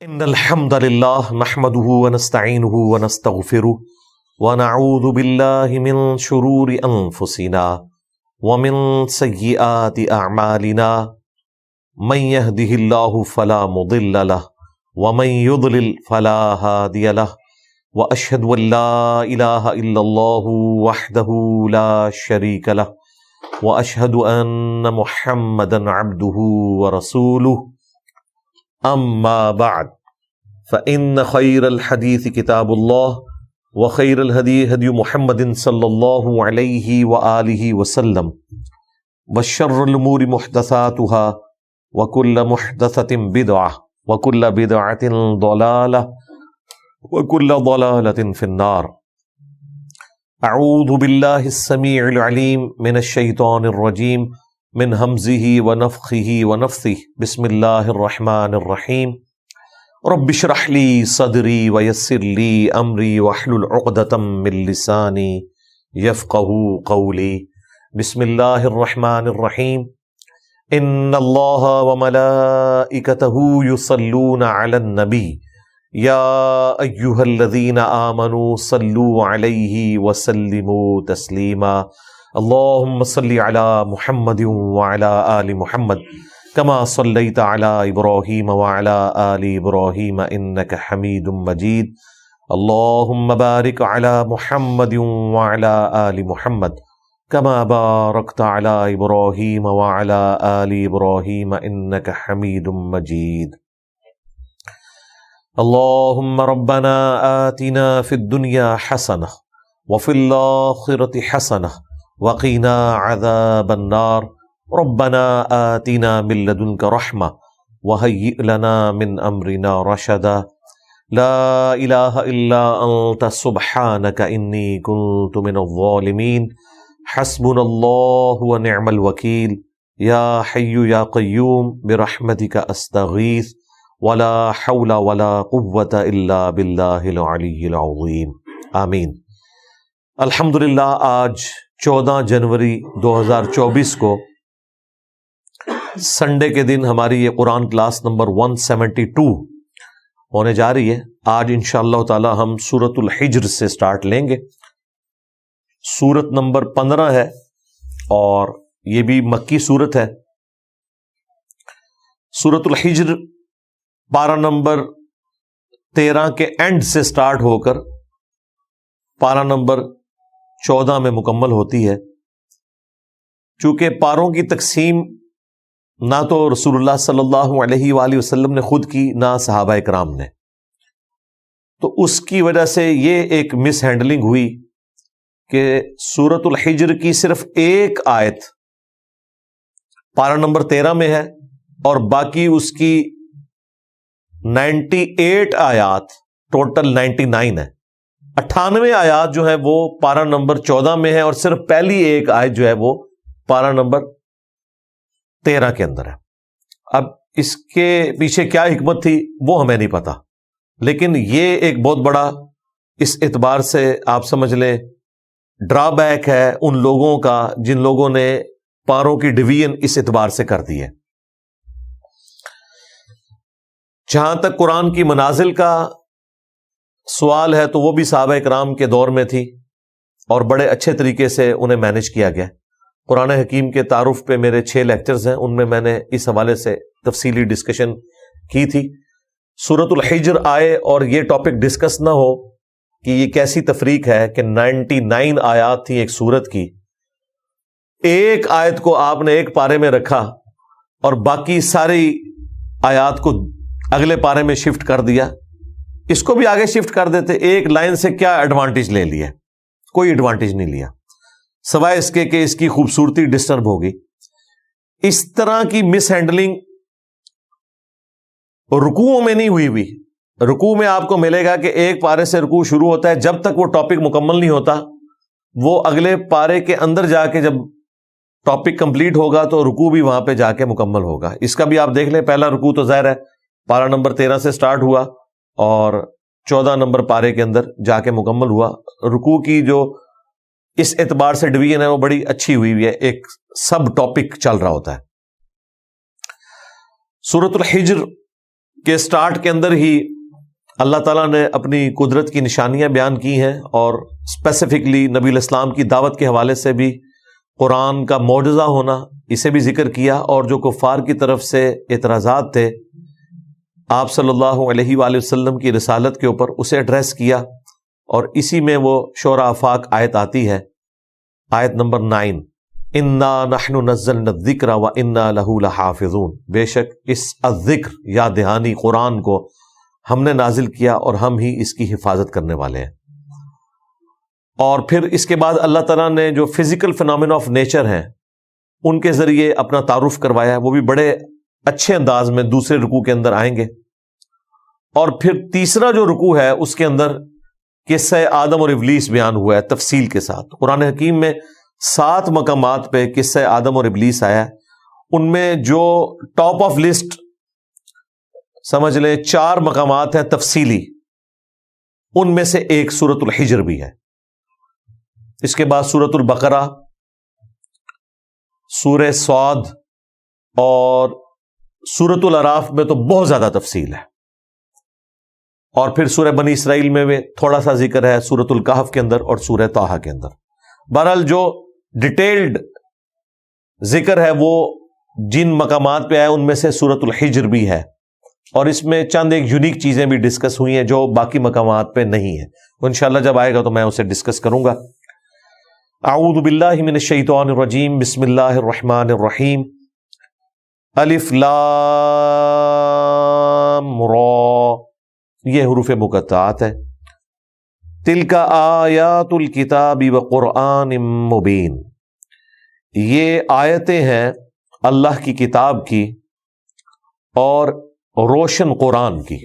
ان الحمد للہ نحمده ونستعینه ونستغفره ونعوذ باللہ من شرور انفسنا ومن سیئات اعمالنا من يهده اللہ فلا مضل له ومن يضلل فلا هادی له واشهد ان لا الہ الا اللہ وحدہ لا شریک له واشهد ان محمدا عبدہ ورسولہ اما بعد فإن خير الحديث كتاب الله وخير الهدي هدي محمد صلى الله عليه وآله وسلم وشر الأمور محدثاتها وكل محدثة بدعة وكل بدعة ضلالة وكل ضلالة في النار. أعوذ بالله السميع العليم من الشيطان الرجيم من همزه ونفخه ونفثه. بسم الله الرحمن الرحيم. رب اشرح لي صدري ويسر لي امري واحلل عقدة من لساني يفقهوا قولي. بسم الله الرحمن الرحيم. ان الله وملائكته يصلون على النبي يا ايها الذين آمنوا صلوا عليه وسلموا تسليما. اللهم صل على محمد وعلى آل محمد كما صليت على إبراهيم وعلى آل إبراهيم إنك حميد مجيد. اللهم بارك على محمد وعلى آل محمد كما باركت على إبراهيم وعلى آل إبراهيم إنك حميد مجيد. اللهم ربنا آتنا في الدنيا حسنة وفي الآخرة حسنة وقنا عذاب النار. ربنا آتنا من لدنك رحمة وهيئ لنا من أمرنا رشدا. لا إله إلا أنت سبحانك إني كنت من الظالمين. حسبنا الله ونعم الوكيل. يا حي يا قيوم برحمتك أستغيث ولا حول ولا قوة إلا بالله العلي العظيم. آمین. الحمدللہ آج 14 جنوری 2024 کو سنڈے کے دن ہماری یہ قرآن کلاس نمبر 172 ہونے جا رہی ہے. آج انشاءاللہ تعالی ہم سورۃ الحجر سے سٹارٹ لیں گے. سورت نمبر 15 ہے اور یہ بھی مکی سورت ہے. سورۃ الحجر پارہ نمبر 13 کے اینڈ سے سٹارٹ ہو کر پارہ نمبر 14 میں مکمل ہوتی ہے. چونکہ پاروں کی تقسیم نہ تو رسول اللہ صلی اللہ علیہ وآلہ وسلم نے خود کی نہ صحابہ اکرام نے، تو اس کی وجہ سے یہ ایک مس ہینڈلنگ ہوئی کہ سورۃ الحجر کی صرف ایک آیت پارہ نمبر 13 میں ہے اور باقی اس کی 98 آیات، ٹوٹل 99 ہے. 98 آیات جو ہے وہ پارہ نمبر 14 میں ہے اور صرف پہلی ایک آیت جو ہے وہ پارہ نمبر 13 کے اندر ہے. اب اس کے پیچھے کیا حکمت تھی وہ ہمیں نہیں پتا، لیکن یہ ایک بہت بڑا اس اعتبار سے آپ سمجھ لیں ڈرا بیک ہے ان لوگوں کا جن لوگوں نے پاروں کی ڈویژن اس اعتبار سے کر دی ہے. جہاں تک قرآن کی منازل کا سوال ہے تو وہ بھی صحابہ اکرام کے دور میں تھی اور بڑے اچھے طریقے سے انہیں مینج کیا گیا. قرآن حکیم کے تعارف پہ میرے 6 لیکچرز ہیں، ان میں نے اس حوالے سے تفصیلی ڈسکشن کی تھی. سورۃ الحجر آئے اور یہ ٹاپک ڈسکس نہ ہو کہ یہ کیسی تفریق ہے کہ 99 آیات تھی ایک سورت کی، ایک آیت کو آپ نے ایک پارے میں رکھا اور باقی ساری آیات کو اگلے پارے میں شفٹ کر دیا. اس کو بھی آگے شفٹ کر دیتے، ایک لائن سے کیا ایڈوانٹیج لے لیا؟ کوئی ایڈوانٹیج نہیں لیا سوائے اس کے کہ اس کی خوبصورتی ڈسٹرب ہوگی. اس طرح کی مس ہینڈلنگ رکوعوں میں نہیں ہوئی. رکوع میں آپ کو ملے گا کہ ایک پارے سے رکوع شروع ہوتا ہے، جب تک وہ ٹاپک مکمل نہیں ہوتا وہ اگلے پارے کے اندر جا کے جب ٹاپک کمپلیٹ ہوگا تو رکوع بھی وہاں پہ جا کے مکمل ہوگا. اس کا بھی آپ دیکھ لیں، پہلا رکوع تو ظاہر ہے پارہ نمبر 13 سے سٹارٹ ہوا اور 14 نمبر پارے کے اندر جا کے مکمل ہوا. رکوع کی جو اس اعتبار سے ڈویژن ہے وہ بڑی اچھی ہوئی ہے، ایک سب ٹاپک چل رہا ہوتا ہے. سورۃ الحجر کہ سٹارٹ کے اندر ہی اللہ تعالیٰ نے اپنی قدرت کی نشانیاں بیان کی ہیں، اور اسپیسیفکلی نبی الاسلام کی دعوت کے حوالے سے بھی قرآن کا معجزہ ہونا اسے بھی ذکر کیا، اور جو کفار کی طرف سے اعتراضات تھے آپ صلی اللہ علیہ وآلہ وسلم کی رسالت کے اوپر اسے ایڈریس کیا، اور اسی میں وہ شعراء آفاق آیت آتی ہے، آیت نمبر 9، انا نحن نزلنا الذکر وانا لہ لحافظون، بے شک اس الذکر یا دہانی قرآن کو ہم نے نازل کیا اور ہم ہی اس کی حفاظت کرنے والے ہیں۔ اور پھر اس کے بعد اللہ تعالیٰ نے جو فزیکل فینومینا آف نیچر ہیں ان کے ذریعے اپنا تعارف کروایا، وہ بھی بڑے اچھے انداز میں دوسرے رکوع کے اندر آئیں گے۔ اور پھر تیسرا جو رکوع ہے اس کے اندر قصہ آدم اور ابلیس بیان ہوا ہے تفصیل کے ساتھ۔ قرآن حکیم میں 7 مقامات پہ قصہ آدم اور ابلیس آیا ہے، ان میں جو ٹاپ آف لسٹ سمجھ لیں 4 مقامات ہیں تفصیلی، ان میں سے ایک سورۃ الحجر بھی ہے۔ اس کے بعد سورۃ البقرہ، سورہ صاد اور سورۃ الاعراف میں تو بہت زیادہ تفصیل ہے، اور پھر سورہ بنی اسرائیل میں بھی تھوڑا سا ذکر ہے، سورۃ الکہف کے اندر اور سورہ طٰہٰ کے اندر۔ بہرحال جو ڈیٹیلڈ ذکر ہے وہ جن مقامات پہ آئے ان میں سے سورۃ الحجر بھی ہے، اور اس میں چند ایک یونیک چیزیں بھی ڈسکس ہوئی ہیں جو باقی مقامات پہ نہیں ہیں، انشاءاللہ جب آئے گا تو میں اسے ڈسکس کروں گا۔ اعوذ باللہ من الشیطان الرجیم، بسم اللہ الرحمن الرحیم، الف لام را، یہ حروف مقطعات ہے۔ تلک آیات الکتاب وقرآن مبین، یہ آیتیں ہیں اللہ کی کتاب کی اور روشن قرآن کی۔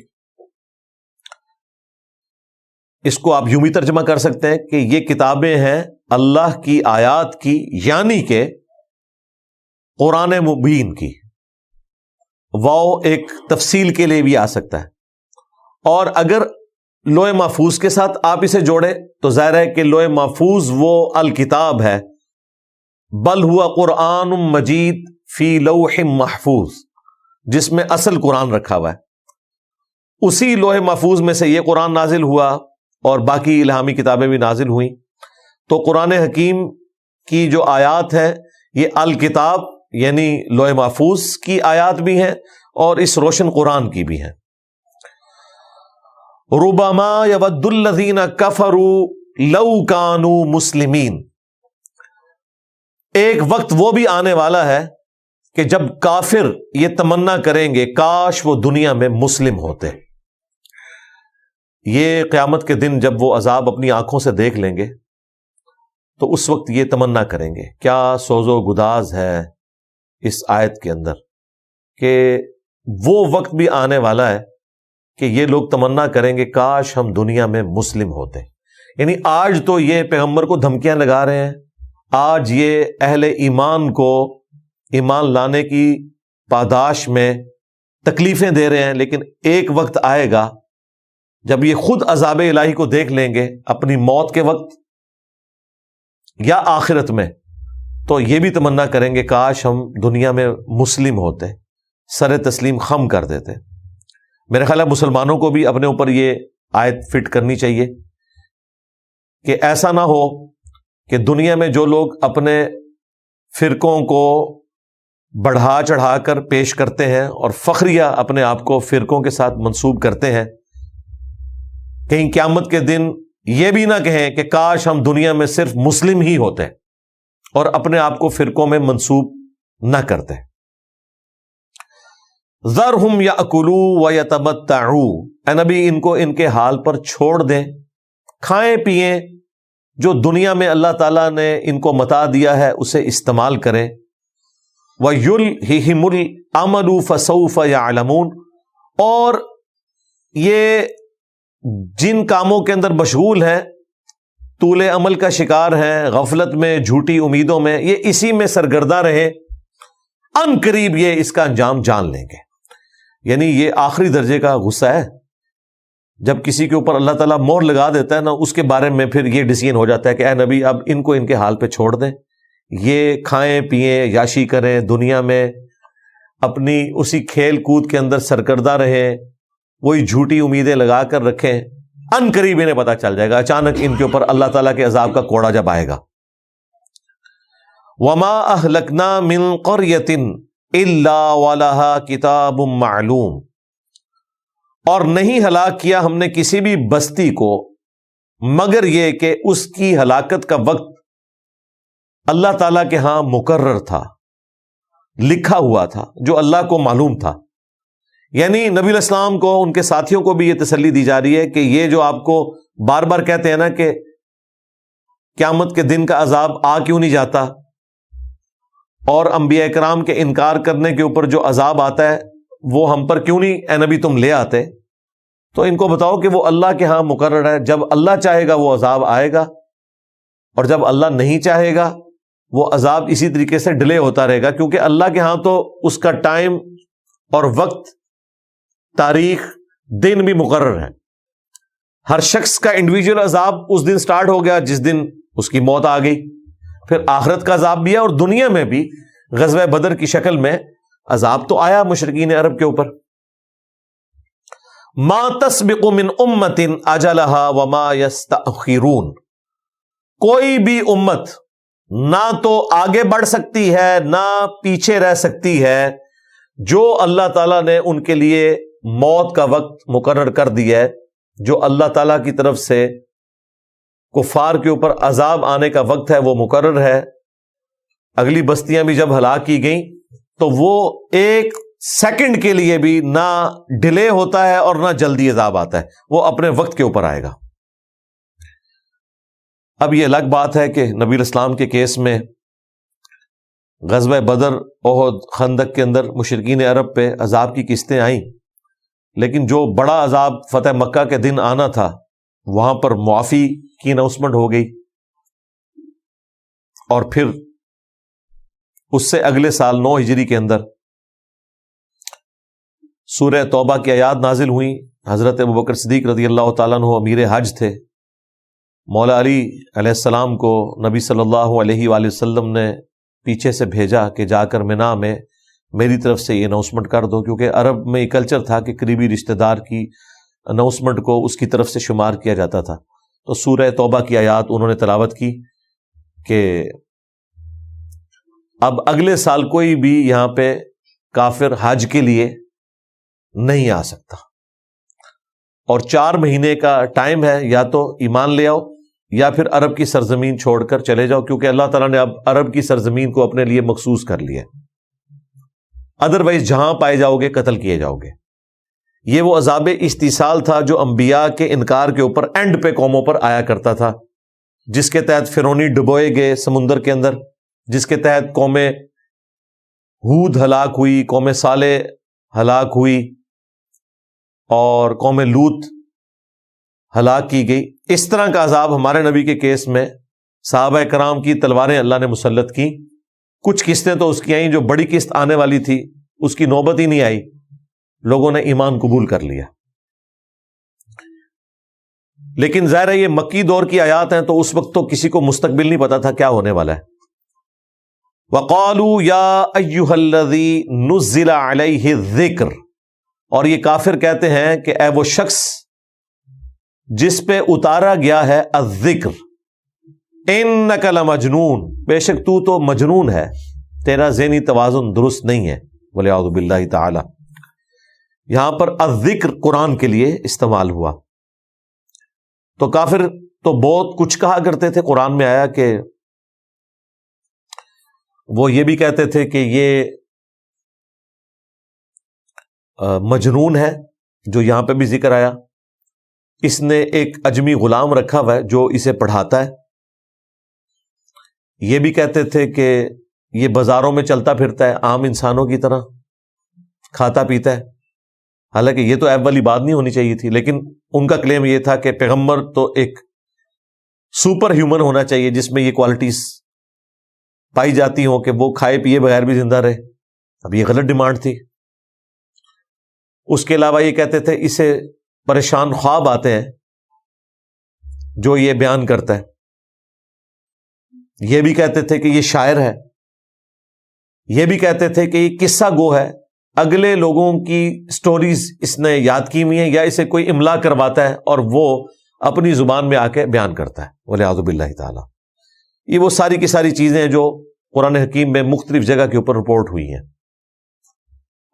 اس کو آپ یوں بھی ترجمہ کر سکتے ہیں کہ یہ کتابیں ہیں اللہ کی آیات کی، یعنی کہ قرآن مبین کی۔ واو ایک تفصیل کے لیے بھی آ سکتا ہے، اور اگر لوح محفوظ کے ساتھ آپ اسے جوڑیں تو ظاہر ہے کہ لوح محفوظ وہ الکتاب ہے، بل ہوا قرآن مجید فی لوح محفوظ، جس میں اصل قرآن رکھا ہوا ہے۔ اسی لوح محفوظ میں سے یہ قرآن نازل ہوا اور باقی الہامی کتابیں بھی نازل ہوئیں، تو قرآن حکیم کی جو آیات ہیں یہ الکتاب یعنی لوح محفوظ کی آیات بھی ہیں اور اس روشن قرآن کی بھی ہیں۔ ربما یود الذین کفروا لو کانوا مسلمین، ایک وقت وہ بھی آنے والا ہے کہ جب کافر یہ تمنا کریں گے کاش وہ دنیا میں مسلم ہوتے۔ یہ قیامت کے دن جب وہ عذاب اپنی آنکھوں سے دیکھ لیں گے تو اس وقت یہ تمنا کریں گے۔ کیا سوز و گداز ہے اس آیت کے اندر کہ وہ وقت بھی آنے والا ہے کہ یہ لوگ تمنا کریں گے کاش ہم دنیا میں مسلم ہوتے۔ یعنی آج تو یہ پیغمبر کو دھمکیاں لگا رہے ہیں، آج یہ اہل ایمان کو ایمان لانے کی پاداش میں تکلیفیں دے رہے ہیں، لیکن ایک وقت آئے گا جب یہ خود عذاب الہی کو دیکھ لیں گے اپنی موت کے وقت یا آخرت میں، تو یہ بھی تمنا کریں گے کاش ہم دنیا میں مسلم ہوتے، سر تسلیم خم کر دیتے۔ میرے خیال ہے مسلمانوں کو بھی اپنے اوپر یہ آیت فٹ کرنی چاہیے کہ ایسا نہ ہو کہ دنیا میں جو لوگ اپنے فرقوں کو بڑھا چڑھا کر پیش کرتے ہیں اور فخریہ اپنے آپ کو فرقوں کے ساتھ منسوب کرتے ہیں، کہیں قیامت کے دن یہ بھی نہ کہیں کہ کاش ہم دنیا میں صرف مسلم ہی ہوتے اور اپنے آپ کو فرقوں میں منسوب نہ کرتے۔ ذرہم یاکلوا ویتمتعوا، اے نبی ان کو ان کے حال پر چھوڑ دیں، کھائیں پیئیں، جو دنیا میں اللہ تعالیٰ نے ان کو متاع دیا ہے اسے استعمال کریں۔ وَيُلْهِهِمُ الْعَمَلُ فَسَوْفَ يَعْلَمُونَ، اور یہ جن کاموں کے اندر مشغول ہیں، طول عمل کا شکار ہیں، غفلت میں، جھوٹی امیدوں میں، یہ اسی میں سرگرداں رہے، ان قریب یہ اس کا انجام جان لیں گے۔ یعنی یہ آخری درجے کا غصہ ہے، جب کسی کے اوپر اللہ تعالیٰ مہر لگا دیتا ہے نا، اس کے بارے میں پھر یہ ڈیسیژن ہو جاتا ہے کہ اے نبی اب ان کو ان کے حال پہ چھوڑ دیں، یہ کھائیں پیئیں، یاشی کریں، دنیا میں اپنی اسی کھیل کود کے اندر سرکردہ رہیں، وہی جھوٹی امیدیں لگا کر رکھیں، ان قریب انہیں پتہ چل جائے گا، اچانک ان کے اوپر اللہ تعالیٰ کے عذاب کا کوڑا جب آئے گا۔ وما اہلکنا من قریۃ الا ولہا کتاب معلوم، اور نہیں ہلاک کیا ہم نے کسی بھی بستی کو مگر یہ کہ اس کی ہلاکت کا وقت اللہ تعالیٰ کے ہاں مقرر تھا، لکھا ہوا تھا، جو اللہ کو معلوم تھا۔ یعنی نبی علیہ السلام کو، ان کے ساتھیوں کو بھی یہ تسلی دی جا رہی ہے کہ یہ جو آپ کو بار بار کہتے ہیں نا کہ قیامت کے دن کا عذاب آ کیوں نہیں جاتا، اور انبیاء کرام کے انکار کرنے کے اوپر جو عذاب آتا ہے وہ ہم پر کیوں نہیں اے نبی تم لے آتے، تو ان کو بتاؤ کہ وہ اللہ کے ہاں مقرر ہے، جب اللہ چاہے گا وہ عذاب آئے گا، اور جب اللہ نہیں چاہے گا وہ عذاب اسی طریقے سے ڈیلے ہوتا رہے گا، کیونکہ اللہ کے ہاں تو اس کا ٹائم اور وقت، تاریخ، دن بھی مقرر ہے۔ ہر شخص کا انڈیویجول عذاب اس دن سٹارٹ ہو گیا جس دن اس کی موت آ گئی، پھر آخرت کا عذاب بھی ہے، اور دنیا میں بھی غزوہ بدر کی شکل میں عذاب تو آیا مشرکین عرب کے اوپر۔ ما تسبق من امت اجلہا وما یستأخرون، کوئی بھی امت نہ تو آگے بڑھ سکتی ہے نہ پیچھے رہ سکتی ہے، جو اللہ تعالیٰ نے ان کے لیے موت کا وقت مقرر کر دیا ہے، جو اللہ تعالیٰ کی طرف سے کفار کے اوپر عذاب آنے کا وقت ہے وہ مقرر ہے۔ اگلی بستیاں بھی جب ہلاک کی گئیں تو وہ ایک سیکنڈ کے لیے بھی نہ ڈیلے ہوتا ہے اور نہ جلدی عذاب آتا ہے، وہ اپنے وقت کے اوپر آئے گا۔ اب یہ الگ بات ہے کہ نبی الاسلام کے کیس میں غزوہ بدر، احد، خندق کے اندر مشرکین عرب پہ عذاب کی قسطیں آئیں، لیکن جو بڑا عذاب فتح مکہ کے دن آنا تھا وہاں پر معافی کی اناؤنسمنٹ ہو گئی، اور پھر اس سے اگلے سال 9 ہجری کے اندر سورہ توبہ کی آیات نازل ہوئیں۔ حضرت ابوبکر صدیق رضی اللہ تعالیٰ عنہ امیر حج تھے، مولا علی علیہ السلام کو نبی صلی اللہ علیہ وآلہ وسلم نے پیچھے سے بھیجا کہ جا کر منا میں میری طرف سے یہ اناؤنسمنٹ کر دو، کیونکہ عرب میں یہ کلچر تھا کہ قریبی رشتہ دار کی اناؤنسمنٹ کو اس کی طرف سے شمار کیا جاتا تھا۔ تو سورہ توبہ کی آیات انہوں نے تلاوت کی کہ اب اگلے سال کوئی بھی یہاں پہ کافر حج کے لیے نہیں آ سکتا، اور 4 مہینے کا ٹائم ہے، یا تو ایمان لے آؤ یا پھر عرب کی سرزمین چھوڑ کر چلے جاؤ، کیونکہ اللہ تعالیٰ نے اب عرب کی سرزمین کو اپنے لیے مخصوص کر لیا، ادروائز جہاں پائے جاؤ گے قتل کیے جاؤ گے۔ یہ وہ عذاب استیصال تھا جو انبیاء کے انکار کے اوپر اینڈ پہ قوموں پر آیا کرتا تھا، جس کے تحت فرعونی ڈبوئے گئے سمندر کے اندر، جس کے تحت قوم ہود ہلاک ہوئی، قوم صالح ہلاک ہوئی، اور قوم لوط ہلاک کی گئی۔ اس طرح کا عذاب ہمارے نبی کے کیس میں صحابہ کرام کی تلواریں اللہ نے مسلط کی۔ کچھ قسطیں تو اس کی آئیں، جو بڑی قسط آنے والی تھی اس کی نوبت ہی نہیں آئی، لوگوں نے ایمان قبول کر لیا۔ لیکن ظاہر ہے یہ مکی دور کی آیات ہیں، تو اس وقت تو کسی کو مستقبل نہیں پتا تھا کیا ہونے والا ہے۔ وَقَالُوا يَا أَيُّهَا الَّذِي نُزِّلَ عَلَيْهِ الذِّكْرُ، اور یہ کافر کہتے ہیں کہ اے وہ شخص جس پہ اتارا گیا ہے الذکر، اِنَّكَ لَمَجْنُونَ، بے شک تو مجنون ہے، تیرا ذہنی توازن درست نہیں ہے، وَلِعَوْذُ بِاللَّهِ تعالی۔ یہاں پر الذکر قرآن کے لیے استعمال ہوا، تو کافر تو بہت کچھ کہا کرتے تھے۔ قرآن میں آیا کہ وہ یہ بھی کہتے تھے کہ یہ مجنون ہے، جو یہاں پہ بھی ذکر آیا، اس نے ایک اجمی غلام رکھا ہوا ہے جو اسے پڑھاتا ہے۔ یہ بھی کہتے تھے کہ یہ بازاروں میں چلتا پھرتا ہے عام انسانوں کی طرح، کھاتا پیتا ہے۔ حالانکہ یہ تو عیب والی بات نہیں ہونی چاہیے تھی، لیکن ان کا کلیم یہ تھا کہ پیغمبر تو ایک سپر ہیومن ہونا چاہیے جس میں یہ کوالٹیز پائی جاتی ہوں کہ وہ کھائے پیے بغیر بھی زندہ رہے۔ اب یہ غلط ڈیمانڈ تھی۔ اس کے علاوہ یہ کہتے تھے اسے پریشان خواب آتے ہیں جو یہ بیان کرتا ہے۔ یہ بھی کہتے تھے کہ یہ شاعر ہے، یہ بھی کہتے تھے کہ یہ قصہ گو ہے، اگلے لوگوں کی سٹوریز اس نے یاد کی ہوئی ہیں، یا اسے کوئی املا کرواتا ہے اور وہ اپنی زبان میں آ کے بیان کرتا ہے، والعیاذ باللہ تعالی۔ یہ وہ ساری کی ساری چیزیں ہیں جو قرآن حکیم میں مختلف جگہ کے اوپر رپورٹ ہوئی ہیں۔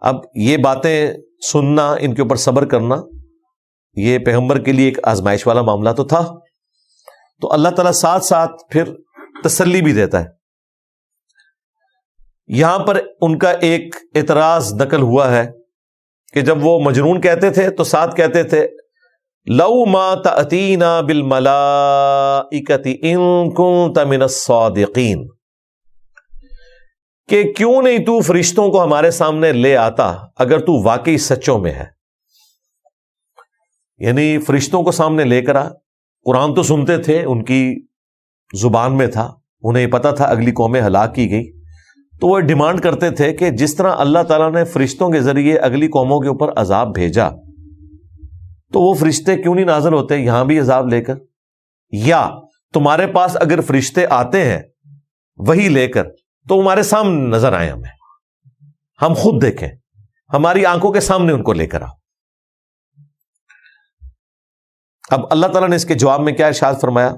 اب یہ باتیں سننا، ان کے اوپر صبر کرنا، یہ پیغمبر کے لیے ایک آزمائش والا معاملہ تو تھا، تو اللہ تعالیٰ ساتھ ساتھ پھر تسلی بھی دیتا ہے۔ یہاں پر ان کا ایک اعتراض نقل ہوا ہے کہ جب وہ مجنون کہتے تھے تو ساتھ کہتے تھے لو ما تأتینا بالملائکۃ ان کنت من الصادقین، کہ کیوں نہیں تو فرشتوں کو ہمارے سامنے لے آتا اگر تو واقعی سچوں میں ہے۔ یعنی فرشتوں کو سامنے لے کر آ، قرآن تو سنتے تھے، ان کی زبان میں تھا، انہیں پتا تھا اگلی قومیں ہلاک کی گئی، تو وہ ڈیمانڈ کرتے تھے کہ جس طرح اللہ تعالیٰ نے فرشتوں کے ذریعے اگلی قوموں کے اوپر عذاب بھیجا، تو وہ فرشتے کیوں نہیں نازل ہوتے یہاں بھی عذاب لے کر؟ یا تمہارے پاس اگر فرشتے آتے ہیں وہی لے کر تو ہمارے سامنے نظر آئے، ہم خود دیکھیں، ہماری آنکھوں کے سامنے ان کو لے کر آؤ۔ اب اللہ تعالیٰ نے اس کے جواب میں کیا ارشاد فرمایا؟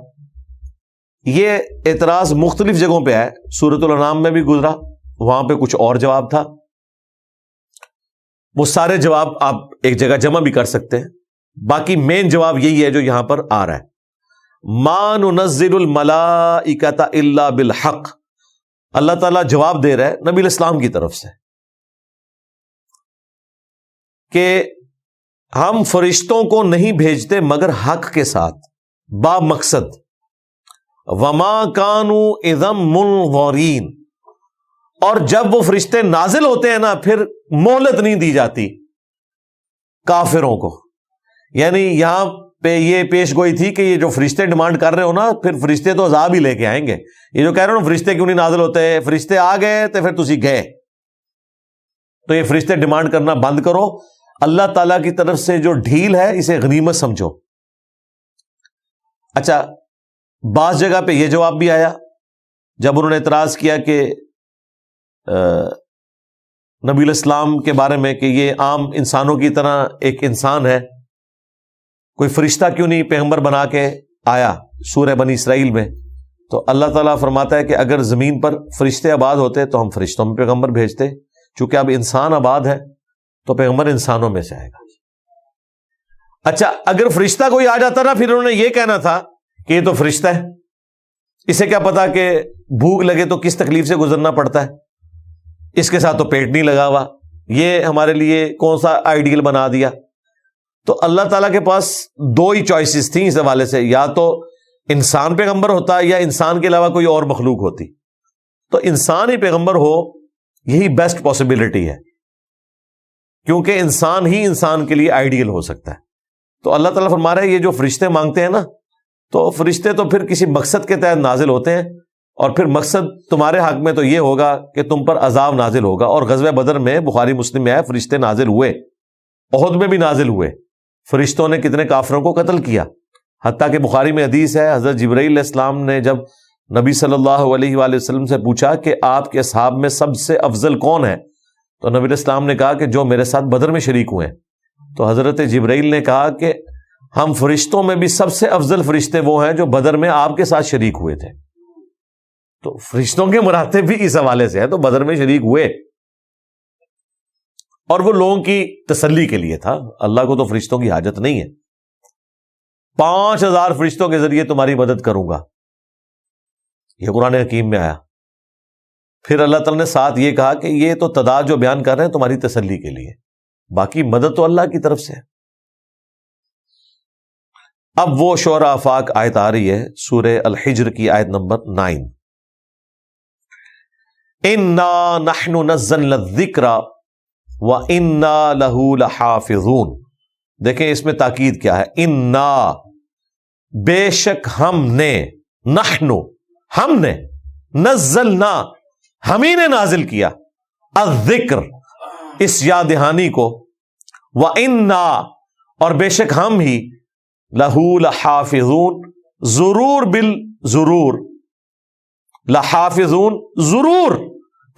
یہ اعتراض مختلف جگہوں پہ ہے، سورۃ الانعام میں بھی گزرا، وہاں پہ کچھ اور جواب تھا، وہ سارے جواب آپ ایک جگہ جمع بھی کر سکتے ہیں، باقی مین جواب یہی ہے جو یہاں پر آ رہا ہے۔ ما ننزل الملائکۃ الا بالحق، اللہ تعالیٰ جواب دے رہا ہے نبی علیہ السلام کی طرف سے کہ ہم فرشتوں کو نہیں بھیجتے مگر حق کے ساتھ، با مقصد، وما کانوا اذا منظرین، اور جب وہ فرشتے نازل ہوتے ہیں نا پھر مہلت نہیں دی جاتی کافروں کو۔ یعنی یہاں پہ یہ پیش گوئی تھی کہ یہ جو فرشتے ڈیمانڈ کر رہے ہو نا، پھر فرشتے تو عذاب ہی لے کے آئیں گے۔ یہ جو کہہ رہے ہو نا فرشتے کیوں نہیں نازل ہوتے، فرشتے آ گئے تو پھر تسی گئے، تو یہ فرشتے ڈیمانڈ کرنا بند کرو، اللہ تعالیٰ کی طرف سے جو ڈھیل ہے اسے غنیمت سمجھو۔ اچھا، بعض جگہ پہ یہ جواب بھی آیا جب انہوں نے اعتراض کیا کہ نبی علیہ السلام کے بارے میں کہ یہ عام انسانوں کی طرح ایک انسان ہے، کوئی فرشتہ کیوں نہیں پیغمبر بنا کے آیا سورہ بنی اسرائیل میں؟ تو اللہ تعالیٰ فرماتا ہے کہ اگر زمین پر فرشتے آباد ہوتے تو ہم فرشتوں میں پیغمبر بھیجتے، چونکہ اب انسان آباد ہے تو پیغمبر انسانوں میں سے آئے گا۔ اچھا، اگر فرشتہ کوئی آ جاتا نا پھر انہوں نے یہ کہنا تھا کہ یہ تو فرشتہ ہے، اسے کیا پتا کہ بھوک لگے تو کس تکلیف سے گزرنا پڑتا ہے، اس کے ساتھ تو پیٹ نہیں لگا ہوا، یہ ہمارے لیے کون سا آئیڈیل بنا دیا۔ تو اللہ تعالیٰ کے پاس دو ہی چوائسز تھیں اس حوالے سے، یا تو انسان پیغمبر ہوتا یا انسان کے علاوہ کوئی اور مخلوق ہوتی، تو انسان ہی پیغمبر ہو یہی بیسٹ پاسبلٹی ہے، کیونکہ انسان ہی انسان کے لیے آئیڈیل ہو سکتا ہے۔ تو اللہ تعالیٰ فرما رہا ہے یہ جو فرشتے مانگتے ہیں نا، تو فرشتے تو پھر کسی مقصد کے تحت نازل ہوتے ہیں، اور پھر مقصد تمہارے حق میں تو یہ ہوگا کہ تم پر عذاب نازل ہوگا۔ اور غزوہ بدر میں بخاری مسلم میں ہے فرشتے نازل ہوئے، احد میں بھی نازل ہوئے، فرشتوں نے کتنے کافروں کو قتل کیا، حتیٰ کہ بخاری میں حدیث ہے حضرت جبرائیل علیہ السلام نے جب نبی صلی اللہ علیہ وآلہ وسلم سے پوچھا کہ آپ کے اصحاب میں سب سے افضل کون ہے، تو نبی علیہ السلام نے کہا کہ جو میرے ساتھ بدر میں شریک ہوئے ہیں۔ تو حضرت جبرائیل نے کہا کہ ہم فرشتوں میں بھی سب سے افضل فرشتے وہ ہیں جو بدر میں آپ کے ساتھ شریک ہوئے تھے۔ تو فرشتوں کے مراتب بھی اس حوالے سے ہے، تو بدر میں شریک ہوئے، اور وہ لوگوں کی تسلی کے لیے تھا، اللہ کو تو فرشتوں کی حاجت نہیں ہے۔ 5000 فرشتوں کے ذریعے تمہاری مدد کروں گا، یہ قرآن حکیم میں آیا۔ پھر اللہ تعالیٰ نے ساتھ یہ کہا کہ یہ تو تعداد جو بیان کر رہے ہیں تمہاری تسلی کے لیے، باقی مدد تو اللہ کی طرف سے ہے۔ اب وہ شعراء آفاق آیت آ رہی ہے، سورہ الحجر کی آیت نمبر 9، اِنَّا نَحْنُ نَزَّلْنَا الذِّكْرَ وَإِنَّا لَهُ لَحَافِظُونَ۔ دیکھیں اس میں تاکید کیا ہے، اِنَّا، بے شک ہم نے، نحنو، ہم نے، نزلنا، ہم ہی نے نازل کیا، الذکر، اس یاد دہانی کو، وَإِنَّا، اور بے شک ہم ہی، لَهُ لَحَافِظُونَ، ضرور بالضرور، لحافظون، ضرور،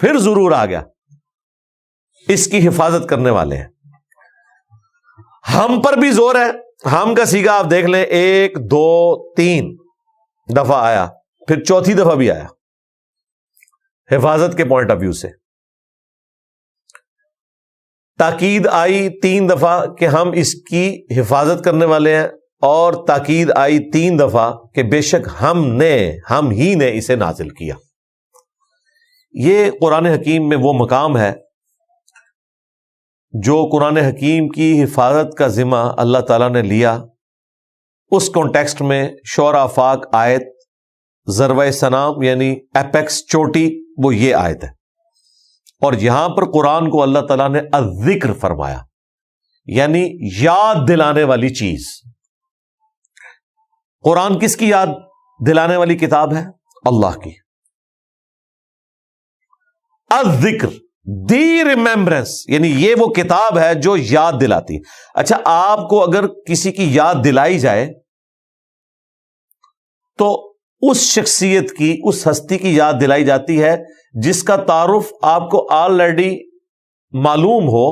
پھر ضرور آ گیا، اس کی حفاظت کرنے والے ہیں. ہم پر بھی زور ہے. ہم کا سیگا آپ دیکھ لیں 1 2 3 دفعہ آیا, پھر چوتھی دفعہ بھی آیا حفاظت کے پوائنٹ آف ویو سے. تاکید آئی 3 دفعہ کہ ہم اس کی حفاظت کرنے والے ہیں, اور تاکید آئی 3 دفعہ کہ بے شک ہم ہی نے اسے نازل کیا. یہ قرآن حکیم میں وہ مقام ہے جو قرآن حکیم کی حفاظت کا ذمہ اللہ تعالیٰ نے لیا. اس کانٹیکسٹ میں شعراء افاق آیت ذروہ سنام یعنی ایپیکس چوٹی وہ یہ آیت ہے, اور یہاں پر قرآن کو اللہ تعالیٰ نے الذکر فرمایا, یعنی یاد دلانے والی چیز. قرآن کس کی یاد دلانے والی کتاب ہے؟ اللہ کی. الذکر, دی ریممبرنس, یعنی یہ وہ کتاب ہے جو یاد دلاتی. اچھا, آپ کو اگر کسی کی یاد دلائی جائے تو اس شخصیت کی, اس ہستی کی یاد دلائی جاتی ہے جس کا تعارف آپ کو آلریڈی معلوم ہو,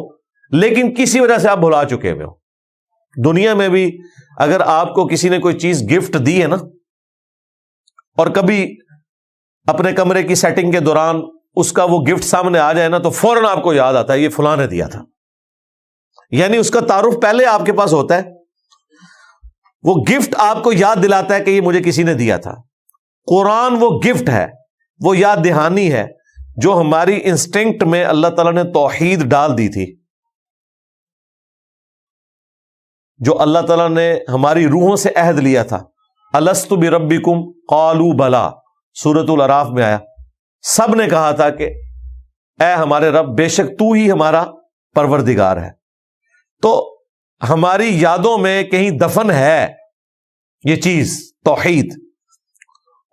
لیکن کسی وجہ سے آپ بھلا چکے ہوئے ہو. دنیا میں بھی اگر آپ کو کسی نے کوئی چیز گفٹ دی ہے نا, اور کبھی اپنے کمرے کی سیٹنگ کے دوران اس کا وہ گفٹ سامنے آ جائے نا, تو فوراً آپ کو یاد آتا ہے یہ فلاں نے دیا تھا. یعنی اس کا تعارف پہلے آپ کے پاس ہوتا ہے, وہ گفٹ آپ کو یاد دلاتا ہے کہ یہ مجھے کسی نے دیا تھا. قرآن وہ گفٹ ہے, وہ یاد دہانی ہے جو ہماری انسٹنکٹ میں اللہ تعالیٰ نے توحید ڈال دی تھی, جو اللہ تعالیٰ نے ہماری روحوں سے عہد لیا تھا. الست بربکم قالوا بلا, سورۃ الاعراف میں آیا. سب نے کہا تھا کہ اے ہمارے رب, بے شک تو ہی ہمارا پروردگار ہے. تو ہماری یادوں میں کہیں دفن ہے یہ چیز توحید,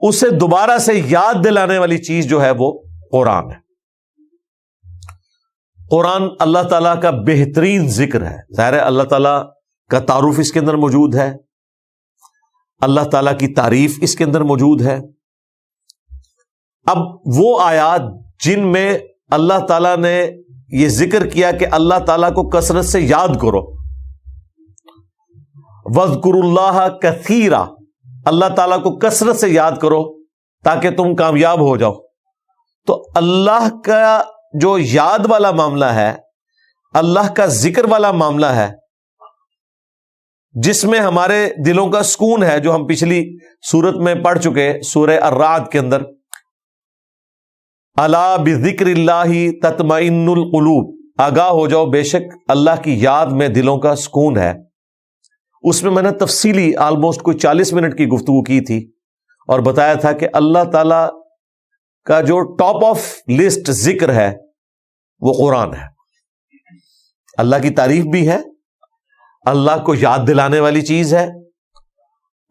اسے دوبارہ سے یاد دلانے والی چیز جو ہے وہ قرآن ہے. قرآن اللہ تعالیٰ کا بہترین ذکر ہے. ظاہر ہے اللہ تعالیٰ کا تعارف اس کے اندر موجود ہے, اللہ تعالیٰ کی تعریف اس کے اندر موجود ہے. اب وہ آیات جن میں اللہ تعالیٰ نے یہ ذکر کیا کہ اللہ تعالیٰ کو کثرت سے یاد کرو, وَاذْكُرُوا اللَّهَ كَثِيرًا, اللہ تعالیٰ کو کثرت سے یاد کرو تاکہ تم کامیاب ہو جاؤ. تو اللہ کا جو یاد والا معاملہ ہے, اللہ کا ذکر والا معاملہ ہے, جس میں ہمارے دلوں کا سکون ہے, جو ہم پچھلی سورت میں پڑھ چکے سورہ الرعد کے اندر, الا بذکر اللہ تطمئن القلوب, آگاہ ہو جاؤ بے شک اللہ کی یاد میں دلوں کا سکون ہے. اس میں نے تفصیلی آلموسٹ کوئی 40 منٹ کی گفتگو کی تھی اور بتایا تھا کہ اللہ تعالی کا جو ٹاپ آف لسٹ ذکر ہے وہ قرآن ہے. اللہ کی تعریف بھی ہے, اللہ کو یاد دلانے والی چیز ہے,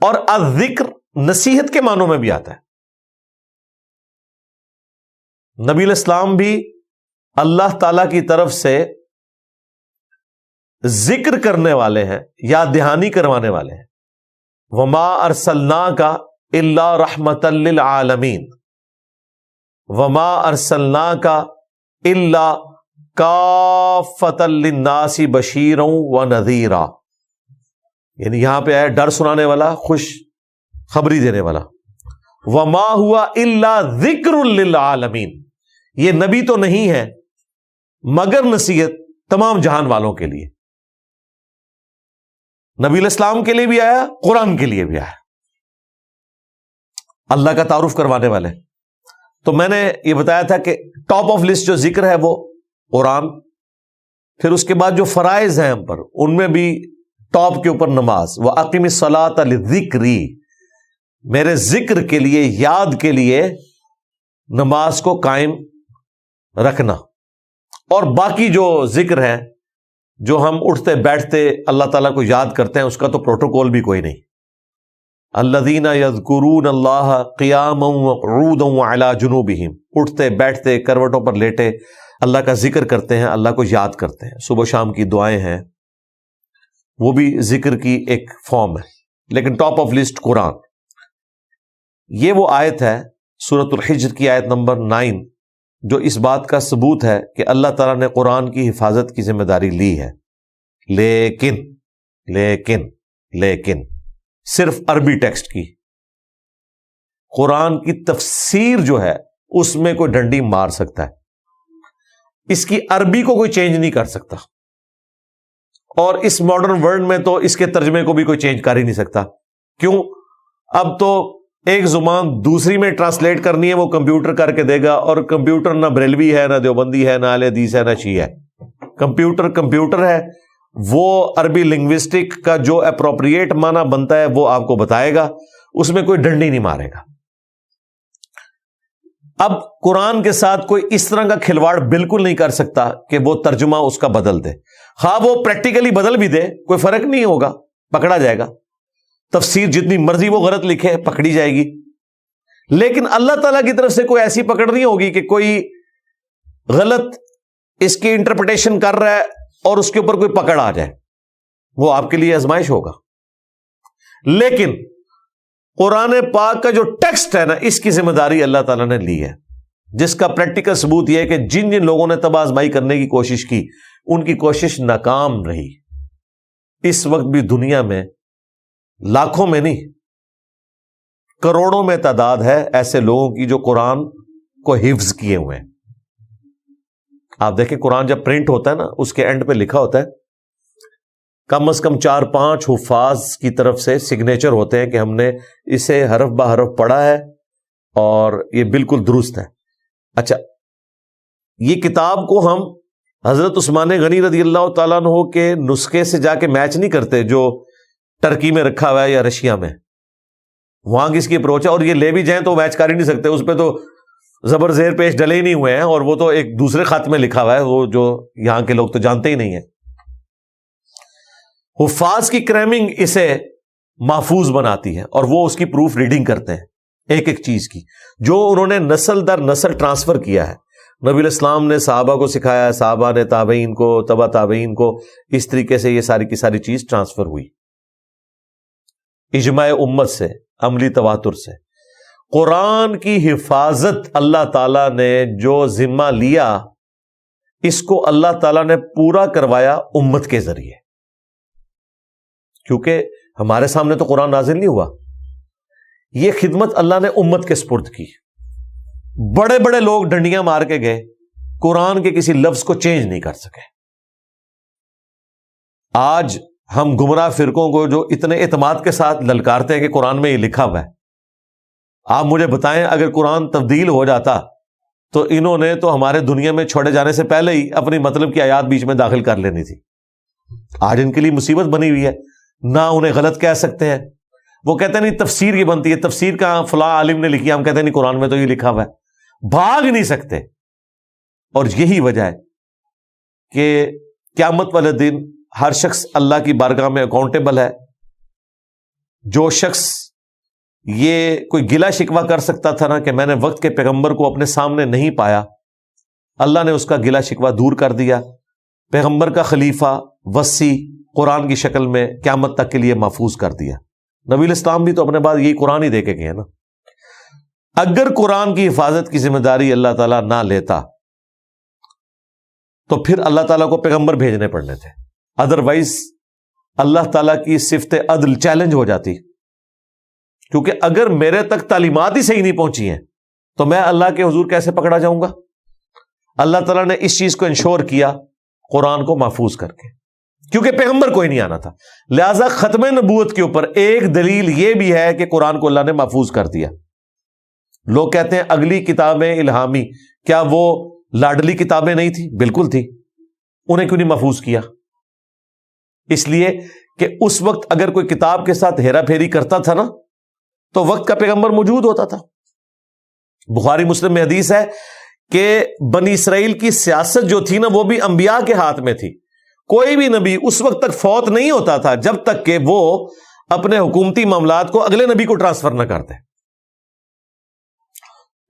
اور الذکر نصیحت کے معنوں میں بھی آتا ہے. نبی علیہ السلام بھی اللہ تعالی کی طرف سے ذکر کرنے والے ہیں, یاد دہانی کروانے والے ہیں. وما ارسلناک الا رحمتا للعالمین, وما ارسلناک الا کافتا للناس بشیرا ونذیرا, یعنی یہاں پہ ہے ڈر سنانے والا, خوش خبری دینے والا. وما ہوا الا ذکر للعالمین, یہ نبی تو نہیں ہے مگر نصیحت تمام جہان والوں کے لیے. نبی علیہ السلام کے لیے بھی آیا, قرآن کے لیے بھی آیا, اللہ کا تعارف کروانے والے. تو میں نے یہ بتایا تھا کہ ٹاپ آف لسٹ جو ذکر ہے وہ قرآن, پھر اس کے بعد جو فرائض ہیں ہم پر, ان میں بھی ٹاپ کے اوپر نماز. وَأَقِمِ الصَّلَاةَ لِلذِّكْرِ, میرے ذکر کے لیے, یاد کے لیے نماز کو قائم رکھنا. اور باقی جو ذکر ہے, جو ہم اٹھتے بیٹھتے اللہ تعالیٰ کو یاد کرتے ہیں, اس کا تو پروٹوکول بھی کوئی نہیں. الذین یذکرون اللہ قیاما وقعودا وعلی جنوبہم, اٹھتے بیٹھتے کروٹوں پر لیٹے اللہ کا ذکر کرتے ہیں, اللہ کو یاد کرتے ہیں. صبح شام کی دعائیں ہیں, وہ بھی ذکر کی ایک فارم ہے, لیکن ٹاپ آف لسٹ قرآن. یہ وہ آیت ہے سورۃ الحجر کی آیت نمبر 9, جو اس بات کا ثبوت ہے کہ اللہ تعالیٰ نے قرآن کی حفاظت کی ذمہ داری لی ہے، لیکن لیکن لیکن صرف عربی ٹیکسٹ کی، قرآن کی تفسیر جو ہے اس میں کوئی ڈنڈی مار سکتا ہے، اس کی عربی کو کوئی چینج نہیں کر سکتا، اور اس ماڈرن ورلڈ میں تو اس کے ترجمے کو بھی کوئی چینج کر ہی نہیں سکتا۔ کیوں؟ اب تو ایک زبان دوسری میں ٹرانسلیٹ کرنی ہے، وہ کمپیوٹر کر کے دے گا، اور کمپیوٹر نہ بریلوی ہے، نہ دیوبندی ہے، نہ اہل حدیث ہے، نہ شیعہ ہے۔ کمپیوٹر ہے، وہ عربی لنگوسٹک کا جو اپروپریٹ معنی بنتا ہے وہ آپ کو بتائے گا، اس میں کوئی ڈنڈی نہیں مارے گا۔ اب قرآن کے ساتھ کوئی اس طرح کا کھلواڑ بالکل نہیں کر سکتا کہ وہ ترجمہ اس کا بدل دے، ہاں وہ پریکٹیکلی بدل بھی دے، کوئی فرق نہیں ہوگا، پکڑا جائے گا۔ تفسیر جتنی مرضی وہ غلط لکھے، پکڑی جائے گی، لیکن اللہ تعالیٰ کی طرف سے کوئی ایسی پکڑ نہیں ہوگی کہ کوئی غلط اس کی انٹرپریٹیشن کر رہا ہے اور اس کے اوپر کوئی پکڑ آ جائے، وہ آپ کے لیے آزمائش ہوگا۔ لیکن قرآن پاک کا جو ٹیکسٹ ہے نا، اس کی ذمہ داری اللہ تعالیٰ نے لی ہے، جس کا پریکٹیکل ثبوت یہ ہے کہ جن جن لوگوں نے تباہ آزمائی کرنے کی کوشش کی، ان کی کوشش ناکام رہی۔ اس وقت بھی دنیا میں لاکھوں میں نہیں، کروڑوں میں تعداد ہے ایسے لوگوں کی جو قرآن کو حفظ کیے ہوئے ہیں۔ آپ دیکھیں قرآن جب پرنٹ ہوتا ہے نا، اس کے اینڈ پہ لکھا ہوتا ہے کم از کم 4-5 حفاظ کی طرف سے سگنیچر ہوتے ہیں کہ ہم نے اسے حرف بہ حرف پڑھا ہے اور یہ بالکل درست ہے۔ اچھا، یہ کتاب کو ہم حضرت عثمان غنی رضی اللہ تعالیٰ عنہ کے نسخے سے جا کے میچ نہیں کرتے جو ٹرکی میں رکھا ہوا ہے یا رشیا میں، وہاں کس کی اپروچ ہے، اور یہ لے بھی جائیں تو میچ کر ہی نہیں سکتے، اس پہ تو زبر زیر پیش ڈلے ہی نہیں ہوئے ہیں، اور وہ تو ایک دوسرے خط میں لکھا ہوا ہے، وہ جو یہاں کے لوگ تو جانتے ہی نہیں ہیں۔ حفاظ کی کریمنگ اسے محفوظ بناتی ہے، اور وہ اس کی پروف ریڈنگ کرتے ہیں ایک ایک چیز کی، جو انہوں نے نسل در نسل ٹرانسفر کیا ہے۔ نبی علیہ السلام نے صحابہ کو سکھایا ہے، صحابہ نے تابعین کو، تبع تابعین کو، اس طریقے سے یہ ساری کی ساری چیز ٹرانسفر ہوئی اجماع امت سے، عملی تواتر سے۔ قرآن کی حفاظت اللہ تعالیٰ نے جو ذمہ لیا، اس کو اللہ تعالیٰ نے پورا کروایا امت کے ذریعے، کیونکہ ہمارے سامنے تو قرآن نازل نہیں ہوا، یہ خدمت اللہ نے امت کے سپرد کی۔ بڑے بڑے لوگ ڈنڈیاں مار کے گئے، قرآن کے کسی لفظ کو چینج نہیں کر سکے۔ آج ہم گمراہ فرقوں کو جو اتنے اعتماد کے ساتھ للکارتے ہیں کہ قرآن میں یہ لکھا ہوا ہے، آپ مجھے بتائیں اگر قرآن تبدیل ہو جاتا تو انہوں نے تو ہمارے دنیا میں چھوڑے جانے سے پہلے ہی اپنی مطلب کی آیات بیچ میں داخل کر لینی تھی۔ آج ان کے لیے مصیبت بنی ہوئی ہے، نہ انہیں غلط کہہ سکتے ہیں۔ وہ کہتے ہیں نہیں تفسیر یہ بنتی ہے، تفسیر کا فلاں عالم نے لکھی ہے، ہم کہتے ہیں نہیں قرآن میں تو یہ لکھا ہوا ہے، بھاگ نہیں سکتے۔ اور یہی وجہ ہے کہ قیامت والے دن ہر شخص اللہ کی بارگاہ میں اکاؤنٹیبل ہے۔ جو شخص یہ کوئی گلہ شکوہ کر سکتا تھا نا کہ میں نے وقت کے پیغمبر کو اپنے سامنے نہیں پایا، اللہ نے اس کا گلہ شکوہ دور کر دیا۔ پیغمبر کا خلیفہ وصی قرآن کی شکل میں قیامت تک کے لیے محفوظ کر دیا۔ نبی الاسلام بھی تو اپنے بعد یہی قرآن ہی دے کے گئے نا۔ اگر قرآن کی حفاظت کی ذمہ داری اللہ تعالیٰ نہ لیتا تو پھر اللہ تعالیٰ کو پیغمبر بھیجنے پڑنے تھے، ادروائز اللہ تعالیٰ کی صفت عدل چیلنج ہو جاتی، کیونکہ اگر میرے تک تعلیمات ہی صحیح نہیں پہنچی ہیں تو میں اللہ کے حضور کیسے پکڑا جاؤں گا؟ اللہ تعالیٰ نے اس چیز کو انشور کیا قرآن کو محفوظ کر کے، کیونکہ پیغمبر کوئی نہیں آنا تھا۔ لہذا ختم نبوت کے اوپر ایک دلیل یہ بھی ہے کہ قرآن کو اللہ نے محفوظ کر دیا۔ لوگ کہتے ہیں اگلی کتابیں الہامی، کیا وہ لاڈلی کتابیں نہیں تھی؟ بالکل تھی، انہیں کیوں نہیں محفوظ کیا؟ اس لیے کہ اس وقت اگر کوئی کتاب کے ساتھ ہیرا پھیری کرتا تھا نا تو وقت کا پیغمبر موجود ہوتا تھا۔ بخاری مسلم میں حدیث ہے کہ بنی اسرائیل کی سیاست جو تھی نا وہ بھی انبیاء کے ہاتھ میں تھی۔ کوئی بھی نبی اس وقت تک فوت نہیں ہوتا تھا جب تک کہ وہ اپنے حکومتی معاملات کو اگلے نبی کو ٹرانسفر نہ کرتے۔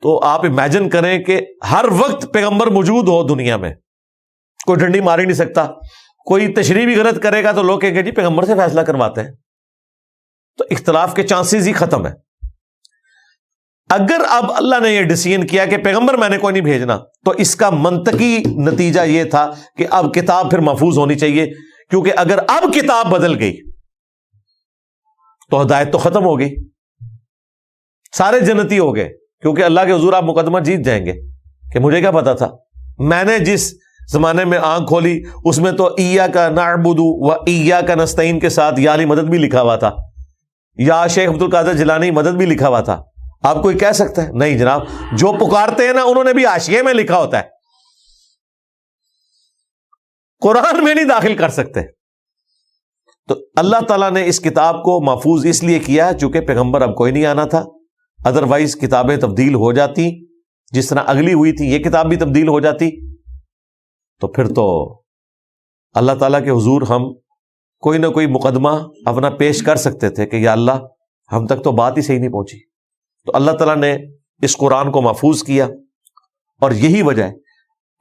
تو آپ امیجن کریں کہ ہر وقت پیغمبر موجود ہو دنیا میں، کوئی ڈنڈی مار ہی نہیں سکتا۔ کوئی تشریح بھی غلط کرے گا تو لوگ کہیں گے جی پیغمبر سے فیصلہ کرواتے ہیں، تو اختلاف کے چانسز ہی ختم ہے۔ اگر اب اللہ نے یہ ڈیسیژن کیا کہ پیغمبر میں نے کوئی نہیں بھیجنا، تو اس کا منطقی نتیجہ یہ تھا کہ اب کتاب پھر محفوظ ہونی چاہیے، کیونکہ اگر اب کتاب بدل گئی تو ہدایت تو ختم ہو گئی، سارے جنتی ہو گئے، کیونکہ اللہ کے حضور آپ مقدمہ جیت جائیں گے کہ مجھے کیا پتا تھا، میں نے جس زمانے میں آنکھ کھولی اس میں تو ایاک نعبد و ایاک نستعین کے ساتھ یا علی مدد بھی لکھا ہوا تھا، یا شیخ عبد القادر جیلانی مدد بھی لکھا ہوا تھا۔ آپ کوئی کہہ سکتا ہے؟ نہیں جناب، جو پکارتے ہیں نا انہوں نے بھی حاشیے میں لکھا ہوتا ہے، قرآن میں نہیں داخل کر سکتے۔ تو اللہ تعالیٰ نے اس کتاب کو محفوظ اس لیے کیا چونکہ پیغمبر اب کوئی نہیں آنا تھا، ادروائز کتابیں تبدیل ہو جاتی، جس طرح اگلی ہوئی تھی یہ کتاب بھی تبدیل ہو جاتی، تو پھر تو اللہ تعالیٰ کے حضور ہم کوئی نہ کوئی مقدمہ اپنا پیش کر سکتے تھے کہ یا اللہ ہم تک تو بات ہی صحیح نہیں پہنچی۔ تو اللہ تعالیٰ نے اس قرآن کو محفوظ کیا، اور یہی وجہ ہے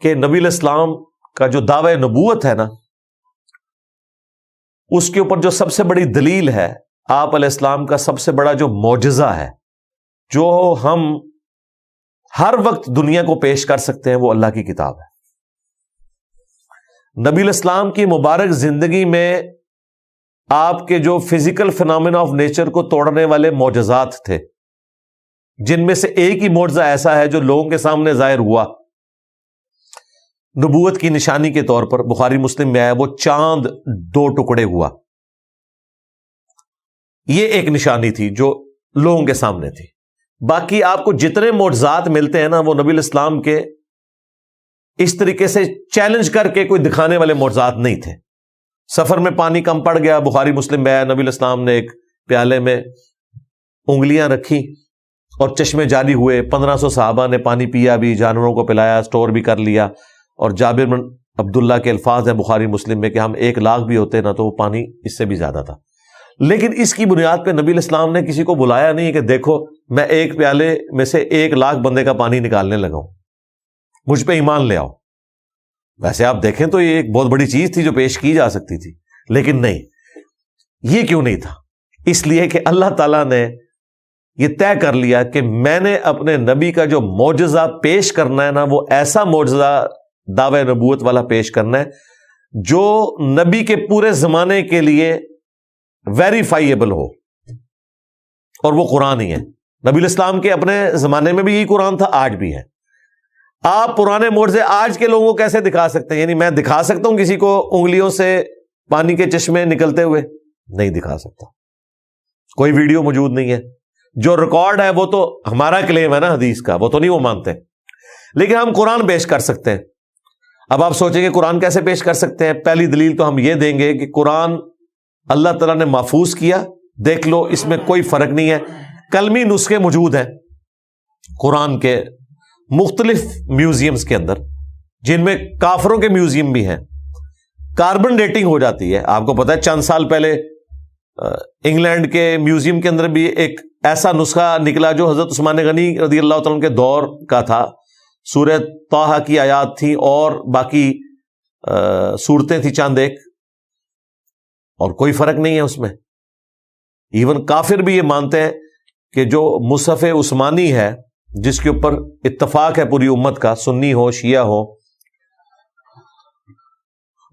کہ نبی علیہ السلام کا جو دعوی نبوت ہے نا، اس کے اوپر جو سب سے بڑی دلیل ہے، آپ علیہ السلام کا سب سے بڑا جو معجزہ ہے، جو ہم ہر وقت دنیا کو پیش کر سکتے ہیں، وہ اللہ کی کتاب ہے۔ نبی علیہ السلام کی مبارک زندگی میں آپ کے جو فزیکل فینومینا آف نیچر کو توڑنے والے معجزات تھے، جن میں سے ایک ہی معجزہ ایسا ہے جو لوگوں کے سامنے ظاہر ہوا نبوت کی نشانی کے طور پر، بخاری مسلم میں آیا، وہ چاند دو ٹکڑے ہوا۔ یہ ایک نشانی تھی جو لوگوں کے سامنے تھی۔ باقی آپ کو جتنے معجزات ملتے ہیں نا، وہ نبی علیہ السلام کے اس طریقے سے چیلنج کر کے کوئی دکھانے والے معجزات نہیں تھے۔ سفر میں پانی کم پڑ گیا، بخاری مسلم میں آیا، نبی علیہ السلام نے ایک پیالے میں انگلیاں رکھی اور چشمے جاری ہوئے، 1500 صحابہ نے پانی پیا بھی، جانوروں کو پلایا، سٹور بھی کر لیا، اور جابر بن عبداللہ کے الفاظ ہیں بخاری مسلم میں کہ ہم 1 لاکھ بھی ہوتے نا تو وہ پانی اس سے بھی زیادہ تھا۔ لیکن اس کی بنیاد پہ نبی علیہ السلام نے کسی کو بلایا نہیں کہ دیکھو میں ایک پیالے میں سے 1 لاکھ بندے کا پانی نکالنے لگا ہوں، مجھ پہ ایمان لے آؤ۔ ویسے آپ دیکھیں تو یہ ایک بہت بڑی چیز تھی جو پیش کی جا سکتی تھی، لیکن نہیں۔ یہ کیوں نہیں تھا؟ اس لیے کہ اللہ تعالیٰ نے یہ طے کر لیا کہ میں نے اپنے نبی کا جو معجزہ پیش کرنا ہے نا، وہ ایسا معجزہ دعوی نبوت والا پیش کرنا ہے جو نبی کے پورے زمانے کے لیے ویریفائیبل ہو، اور وہ قرآن ہی ہے۔ نبی علیہ السلام کے اپنے زمانے میں بھی یہی قرآن تھا، آج بھی ہے۔ آپ پرانے معجزے آج کے لوگوں کو کیسے دکھا سکتے ہیں؟ یعنی میں دکھا سکتا ہوں کسی کو انگلیوں سے پانی کے چشمے نکلتے ہوئے؟ نہیں دکھا سکتا، کوئی ویڈیو موجود نہیں ہے۔ جو ریکارڈ ہے وہ تو ہمارا کلیم ہے نا حدیث کا، وہ تو نہیں وہ مانتے، لیکن ہم قرآن پیش کر سکتے ہیں۔ اب آپ سوچیں گے قرآن کیسے پیش کر سکتے ہیں؟ پہلی دلیل تو ہم یہ دیں گے کہ قرآن اللہ تعالیٰ نے محفوظ کیا، دیکھ لو اس میں کوئی فرق نہیں ہے۔ کلمی نسخے موجود ہیں قرآن کے مختلف میوزیمز کے اندر، جن میں کافروں کے میوزیم بھی ہیں۔ کاربن ڈیٹنگ ہو جاتی ہے، آپ کو پتا ہے چند سال پہلے انگلینڈ کے میوزیم کے اندر بھی ایک ایسا نسخہ نکلا جو حضرت عثمان غنی رضی اللہ تعالیٰ عنہ کے دور کا تھا۔ سورہ طٰہٰ کی آیات تھی اور باقی صورتیں تھی چند ایک، اور کوئی فرق نہیں ہے اس میں۔ ایون کافر بھی یہ مانتے ہیں کہ جو مصحف عثمانی ہے، جس کے اوپر اتفاق ہے پوری امت کا، سنی ہو شیعہ ہو،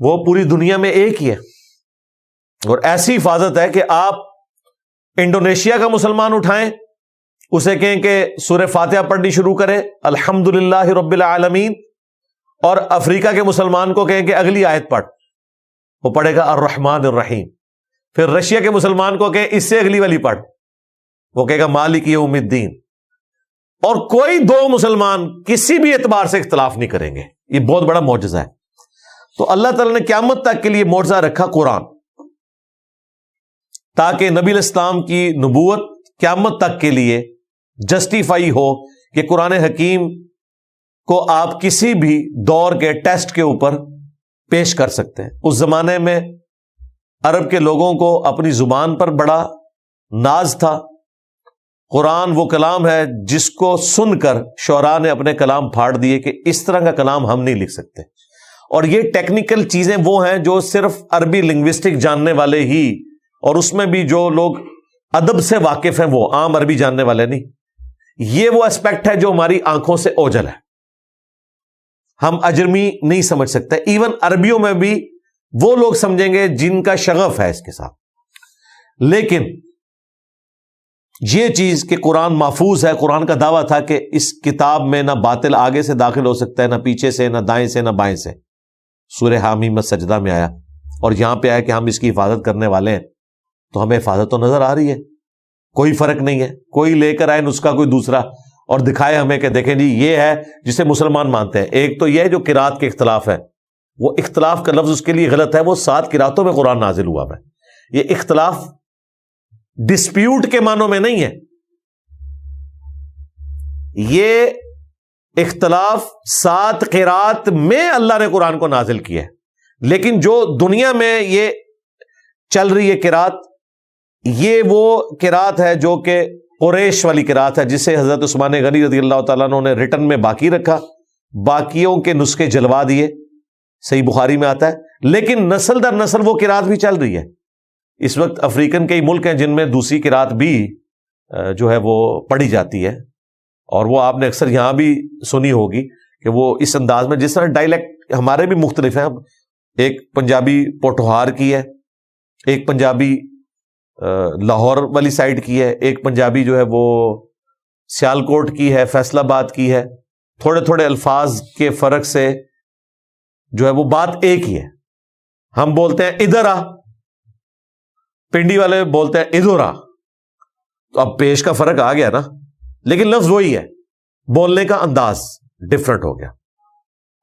وہ پوری دنیا میں ایک ہی ہے، اور ایسی حفاظت ہے کہ آپ انڈونیشیا کا مسلمان اٹھائیں، اسے کہیں کہ سورہ فاتحہ پڑھنی شروع کرے الحمدللہ رب العالمین، اور افریقہ کے مسلمان کو کہیں کہ اگلی آیت پڑھ، وہ پڑھے گا الرحمن الرحیم۔ پھر رشیا کے مسلمان کو کہیں اس سے اگلی والی پڑھ، وہ کہے گا مالک یوم الدین۔ اور کوئی 2 مسلمان کسی بھی اعتبار سے اختلاف نہیں کریں گے۔ یہ بہت بڑا معجزہ ہے۔ تو اللہ تعالیٰ نے قیامت تک کے لیے معجزہ رکھا قرآن، تاکہ نبی علیہ السلام کی نبوت قیامت تک کے لیے جسٹیفائی ہو کہ قرآن حکیم کو آپ کسی بھی دور کے ٹیسٹ کے اوپر پیش کر سکتے ہیں۔ اس زمانے میں عرب کے لوگوں کو اپنی زبان پر بڑا ناز تھا۔ قرآن وہ کلام ہے جس کو سن کر شعراء نے اپنے کلام پھاڑ دیے کہ اس طرح کا کلام ہم نہیں لکھ سکتے۔ اور یہ ٹیکنیکل چیزیں وہ ہیں جو صرف عربی لنگوسٹک جاننے والے ہی، اور اس میں بھی جو لوگ ادب سے واقف ہیں وہ عام عربی جاننے والے نہیں، یہ وہ اسپیکٹ ہے جو ہماری آنکھوں سے اوجھل ہے، ہم اجرمی نہیں سمجھ سکتے. ایون عربیوں میں بھی وہ لوگ سمجھیں گے جن کا شغف ہے اس کے ساتھ. لیکن یہ چیز کہ قرآن محفوظ ہے، قرآن کا دعویٰ تھا کہ اس کتاب میں نہ باطل آگے سے داخل ہو سکتا ہے، نہ پیچھے سے، نہ دائیں سے، نہ بائیں سے. سورہ حامیم سجدہ میں آیا، اور یہاں پہ آیا کہ ہم اس کی حفاظت کرنے والے ہیں. تو ہمیں حفاظت تو نظر آ رہی ہے، کوئی فرق نہیں ہے. کوئی لے کر آئے نسخہ کوئی دوسرا اور دکھائے ہمیں کہ دیکھیں جی یہ ہے جسے مسلمان مانتے ہیں. ایک تو یہ جو قرات کے اختلاف ہے، وہ اختلاف کا لفظ اس کے لیے غلط ہے، وہ 7 قراتوں میں قرآن نازل ہوا ہے. یہ اختلاف ڈسپیوٹ کے معنوں میں نہیں ہے، یہ اختلاف 7 قرات میں اللہ نے قرآن کو نازل کیا ہے. لیکن جو دنیا میں یہ چل رہی ہے قرات، یہ وہ قرات ہے جو کہ قریش والی قرات ہے، جسے حضرت عثمان غنی رضی اللہ تعالیٰ عنہ نے ریٹن میں باقی رکھا، باقیوں کے نسخے جلوا دیے. صحیح بخاری میں آتا ہے. لیکن نسل در نسل وہ قرات بھی چل رہی ہے. اس وقت افریقن کئی ملک ہیں جن میں دوسری قرات بھی جو ہے وہ پڑھی جاتی ہے، اور وہ آپ نے اکثر یہاں بھی سنی ہوگی کہ وہ اس انداز میں، جس طرح ڈائلیکٹ ہمارے بھی مختلف ہیں. ایک پنجابی پوٹھوہار کی ہے، ایک پنجابی لاہور والی سائڈ کی ہے، ایک پنجابی جو ہے وہ سیالکوٹ کی ہے، فیصل آباد کی ہے. تھوڑے تھوڑے الفاظ کے فرق سے جو ہے وہ بات ایک ہی ہے. ہم بولتے ہیں ادھر آ، پنڈی والے بولتے ہیں ادھر آ. تو اب پیش کا فرق آ گیا نا، لیکن لفظ وہی ہے، بولنے کا انداز ڈفرنٹ ہو گیا.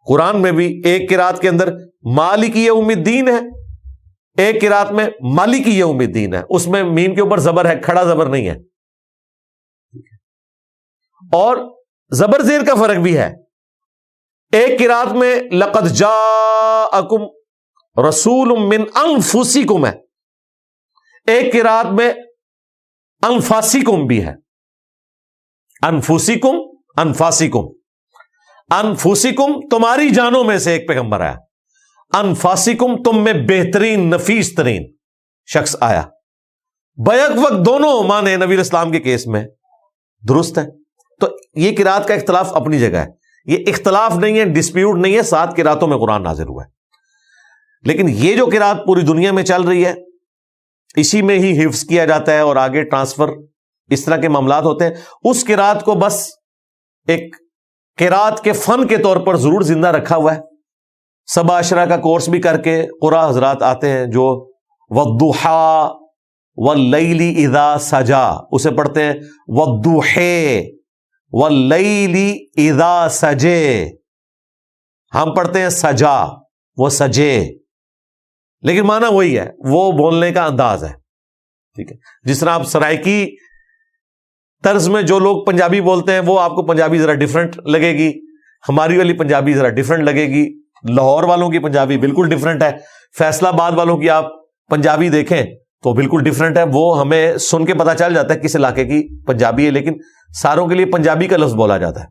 قرآن میں بھی ایک قرات کے اندر مالک یوم الدین ہے، ایک قرات میں مالک یوم الدین ہے. اس میں میم کے اوپر زبر ہے، کھڑا زبر نہیں ہے. اور زبر زیر کا فرق بھی ہے. ایک قرات میں لقد جاءکم رسول من انفسکم ہے، ایک قرات میں انفاسکم بھی ہے. انفسکم، انفاسکم، انفسکم تمہاری جانوں میں سے ایک پیغمبر آیا، انفاسکم تم میں بہترین نفیس ترین شخص آیا. بیک وقت دونوں مانے نبی اسلام کے کیس میں درست ہے. تو یہ قرات کا اختلاف اپنی جگہ ہے، یہ اختلاف نہیں ہے، ڈسپیوٹ نہیں ہے. 7 قراتوں میں قرآن نازل ہوا ہے. لیکن یہ جو قرات پوری دنیا میں چل رہی ہے، اسی میں ہی حفظ کیا جاتا ہے اور آگے ٹرانسفر اس طرح کے معاملات ہوتے ہیں. اس قرات کو بس ایک قرات کے فن کے طور پر ضرور زندہ رکھا ہوا ہے. سبع عشرہ کا کورس بھی کر کے قرآن حضرات آتے ہیں جو والضحیٰ واللیل اذا سجا، اسے پڑھتے ہیں والضحیٰ واللیل اذا سجے. ہم پڑھتے ہیں سجا، وہ سجے، لیکن معنی وہی ہے، وہ بولنے کا انداز ہے. ٹھیک ہے. جس طرح آپ سرائکی طرز میں جو لوگ پنجابی بولتے ہیں، وہ آپ کو پنجابی ذرا ڈفرنٹ لگے گی، ہماری والی پنجابی ذرا ڈفرنٹ لگے گی. لاہور والوں کی پنجابی بالکل ڈفرنٹ ہے. فیصلہ آباد والوں کی آپ پنجابی دیکھیں تو بالکل ڈفرنٹ ہے. وہ ہمیں سن کے پتہ چل جاتا ہے کس علاقے کی پنجابی ہے، لیکن ساروں کے لیے پنجابی کا لفظ بولا جاتا ہے.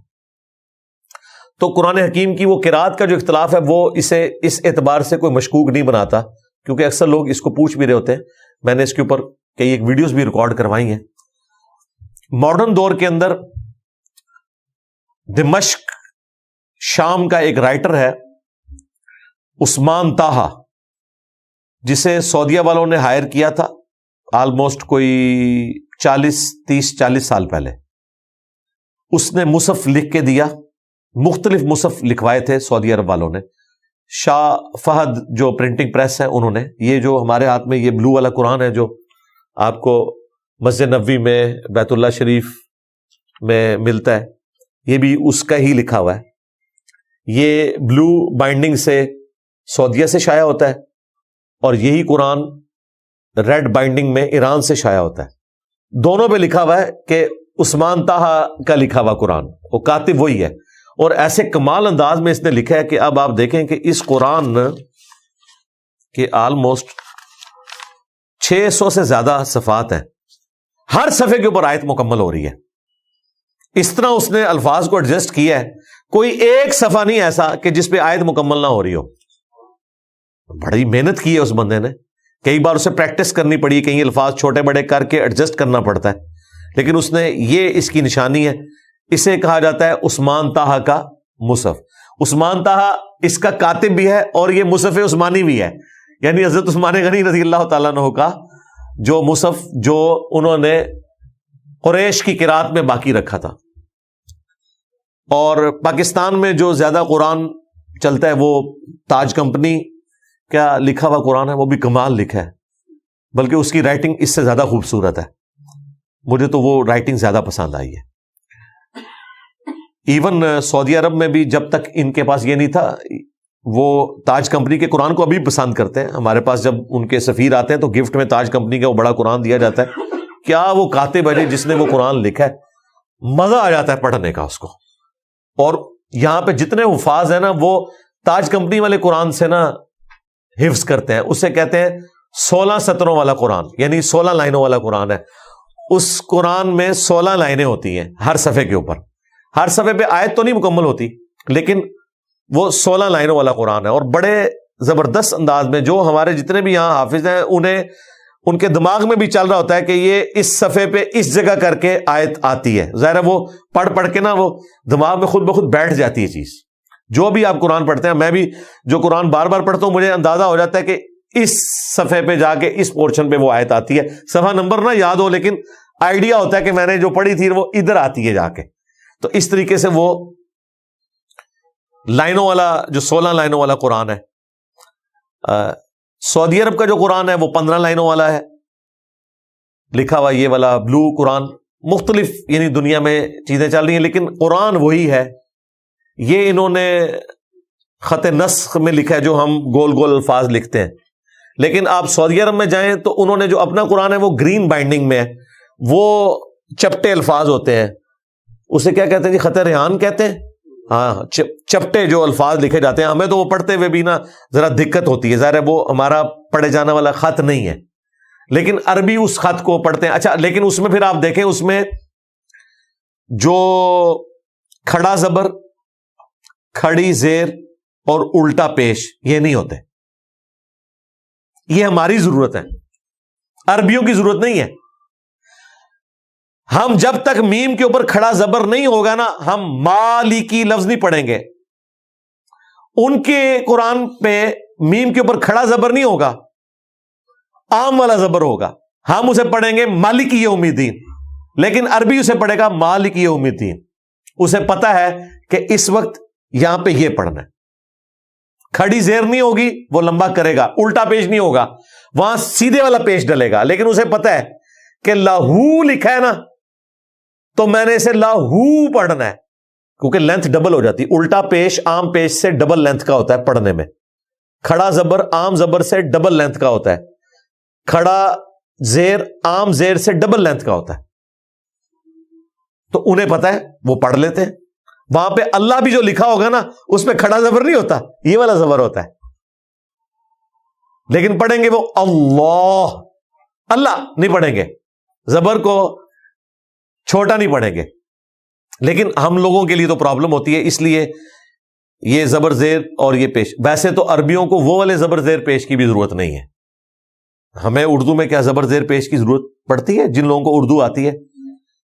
تو قرآن حکیم کی وہ قرات کا جو اختلاف ہے، وہ اسے اس اعتبار سے کوئی مشکوک نہیں بناتا، کیونکہ اکثر لوگ اس کو پوچھ بھی رہے ہوتے ہیں. میں نے اس کے اوپر کئی ایک ویڈیوز بھی ریکارڈ کروائی ہیں. ماڈرن دور کے اندر دمشق شام کا ایک رائٹر ہے عثمان طاہا، جسے سعودیہ والوں نے ہائر کیا تھا آلموسٹ کوئی 30-40 سال پہلے. اس نے مصحف لکھ کے دیا، مختلف مصحف لکھوائے تھے سعودی عرب والوں نے. شاہ فہد جو پرنٹنگ پریس ہے انہوں نے، یہ جو ہمارے ہاتھ میں یہ بلو والا قرآن ہے جو آپ کو مسجد نبوی میں، بیت اللہ شریف میں ملتا ہے، یہ بھی اس کا ہی لکھا ہوا ہے. یہ بلو بائنڈنگ سے سعودیہ سے شائع ہوتا ہے، اور یہی قرآن ریڈ بائنڈنگ میں ایران سے شائع ہوتا ہے. دونوں پہ لکھا ہوا ہے کہ عثمان طاہا کا لکھا ہوا قرآن، وہ کاتب وہی ہے. اور ایسے کمال انداز میں اس نے لکھا ہے کہ اب آپ دیکھیں کہ اس قرآن کے آلموسٹ 600 سے زیادہ صفحات ہیں. ہر صفحے کے اوپر آیت مکمل ہو رہی ہے. اس طرح اس نے الفاظ کو ایڈجسٹ کیا ہے، کوئی ایک صفحہ نہیں ایسا کہ جس پہ آیت مکمل نہ ہو رہی ہو. بڑی محنت کی ہے اس بندے نے، کئی بار اسے پریکٹس کرنی پڑی، کئی الفاظ چھوٹے بڑے کر کے ایڈجسٹ کرنا پڑتا ہے. لیکن اس نے یہ اس کی نشانی ہے، اسے کہا جاتا ہے عثمان طٰہٰ کا مصحف۔ عثمان طٰہٰ اس کا کاتب بھی ہے اور یہ مصحف عثمانی بھی ہے، یعنی حضرت عثمان غنی رضی اللہ تعالیٰ عنہ کا جو مصحف جو انہوں نے قریش کی قرات میں باقی رکھا تھا۔ اور پاکستان میں جو زیادہ قرآن چلتا ہے وہ تاج کمپنی کا لکھا ہوا قرآن ہے، وہ بھی کمال لکھا ہے، بلکہ اس کی رائٹنگ اس سے زیادہ خوبصورت ہے، مجھے تو وہ رائٹنگ زیادہ پسند آئی ہے۔ ایون سعودی عرب میں بھی جب تک ان کے پاس یہ نہیں تھا، وہ تاج کمپنی کے قرآن کو ابھی پسند کرتے ہیں۔ ہمارے پاس جب ان کے سفیر آتے ہیں تو گفٹ میں تاج کمپنی کا وہ بڑا قرآن دیا جاتا ہے، کیا وہ کاتب ہے جس نے وہ قرآن لکھا ہے، مزہ آ جاتا ہے پڑھنے کا اس کو۔ اور یہاں پہ جتنے حفاظ ہیں نا وہ تاج کمپنی والے قرآن سے نا حفظ کرتے ہیں، اسے کہتے ہیں 16 سطروں والا قرآن، یعنی 16 لائنوں والا قرآن ہے۔ اس قرآن میں 16 لائنیں ہوتی ہیں ہر صفحے کے اوپر، ہر صفحے پہ آیت تو نہیں مکمل ہوتی لیکن وہ 16 لائنوں والا قرآن ہے، اور بڑے زبردست انداز میں جو ہمارے جتنے بھی یہاں حافظ ہیں انہیں ان کے دماغ میں بھی چل رہا ہوتا ہے کہ یہ اس صفحے پہ اس جگہ کر کے آیت آتی ہے، ظاہر ہے وہ پڑھ پڑھ کے نا وہ دماغ میں خود بخود بیٹھ جاتی ہے چیز۔ جو بھی آپ قرآن پڑھتے ہیں، میں بھی جو قرآن بار بار پڑھتا ہوں مجھے اندازہ ہو جاتا ہے کہ اس صفحے پہ جا کے اس پورشن پہ وہ آیت آتی ہے، صفحہ نمبر نہ یاد ہو لیکن آئیڈیا ہوتا ہے کہ میں نے جو پڑھی تھی وہ ادھر آتی ہے جا کے۔ تو اس طریقے سے وہ لائنوں والا جو 16 لائنوں والا قرآن ہے۔ سعودی عرب کا جو قرآن ہے وہ 15 لائنوں والا ہے لکھا ہوا، یہ والا بلو قرآن۔ مختلف یعنی دنیا میں چیزیں چل رہی ہیں لیکن قرآن وہی ہے۔ یہ انہوں نے خط نسخ میں لکھا ہے جو ہم گول گول الفاظ لکھتے ہیں، لیکن آپ سعودی عرب میں جائیں تو انہوں نے جو اپنا قرآن ہے وہ گرین بائنڈنگ میں ہے، وہ چپٹے الفاظ ہوتے ہیں، اسے کیا کہتے ہیں جی، خط ریحان کہتے ہیں، ہاں چپٹے جو الفاظ لکھے جاتے ہیں، ہمیں تو وہ پڑھتے ہوئے بھی نا ذرا دقت ہوتی ہے، ظاہر ہے وہ ہمارا پڑھے جانے والا خط نہیں ہے، لیکن عربی اس خط کو پڑھتے ہیں۔ اچھا لیکن اس میں پھر آپ دیکھیں اس میں جو کھڑا زبر، کھڑی زیر اور الٹا پیش یہ نہیں ہوتے، یہ ہماری ضرورت ہے، عربیوں کی ضرورت نہیں ہے۔ ہم جب تک میم کے اوپر کھڑا زبر نہیں ہوگا نا ہم مالکی لفظ نہیں پڑھیں گے۔ ان کے قرآن پہ میم کے اوپر کھڑا زبر نہیں ہوگا، عام والا زبر ہوگا، ہم اسے پڑھیں گے مالکی یوم الدین، لیکن عربی اسے پڑھے گا مالکی یوم الدین۔ اسے پتا ہے کہ اس وقت یہاں پہ یہ پڑھنا ہے، کھڑی زیر نہیں ہوگی وہ لمبا کرے گا، الٹا پیش نہیں ہوگا، وہاں سیدھے والا پیش ڈلے گا، لیکن اسے پتا ہے کہ لاہو لکھا ہے نا تو میں نے اسے لاہو پڑھنا ہے، کیونکہ لینتھ ڈبل ہو جاتی، الٹا پیش عام پیش سے ڈبل لینتھ کا ہوتا ہے پڑھنے میں، کھڑا زبر عام زبر سے ڈبل لینتھ کا ہوتا ہے، کھڑا زیر عام زیر سے ڈبل لینتھ کا ہوتا ہے، تو انہیں پتا ہے وہ پڑھ لیتے ہیں۔ وہاں پہ اللہ بھی جو لکھا ہوگا نا اس پہ کھڑا زبر نہیں ہوتا، یہ والا زبر ہوتا ہے، لیکن پڑھیں گے وہ اللہ، اللہ نہیں پڑھیں گے، زبر کو چھوٹا نہیں پڑھیں گے، لیکن ہم لوگوں کے لیے تو پرابلم ہوتی ہے، اس لیے یہ زبر زیر اور یہ پیش۔ ویسے تو عربیوں کو وہ والے زبر زیر پیش کی بھی ضرورت نہیں ہے، ہمیں اردو میں کیا زبر زیر پیش کی ضرورت پڑتی ہے جن لوگوں کو اردو آتی ہے؟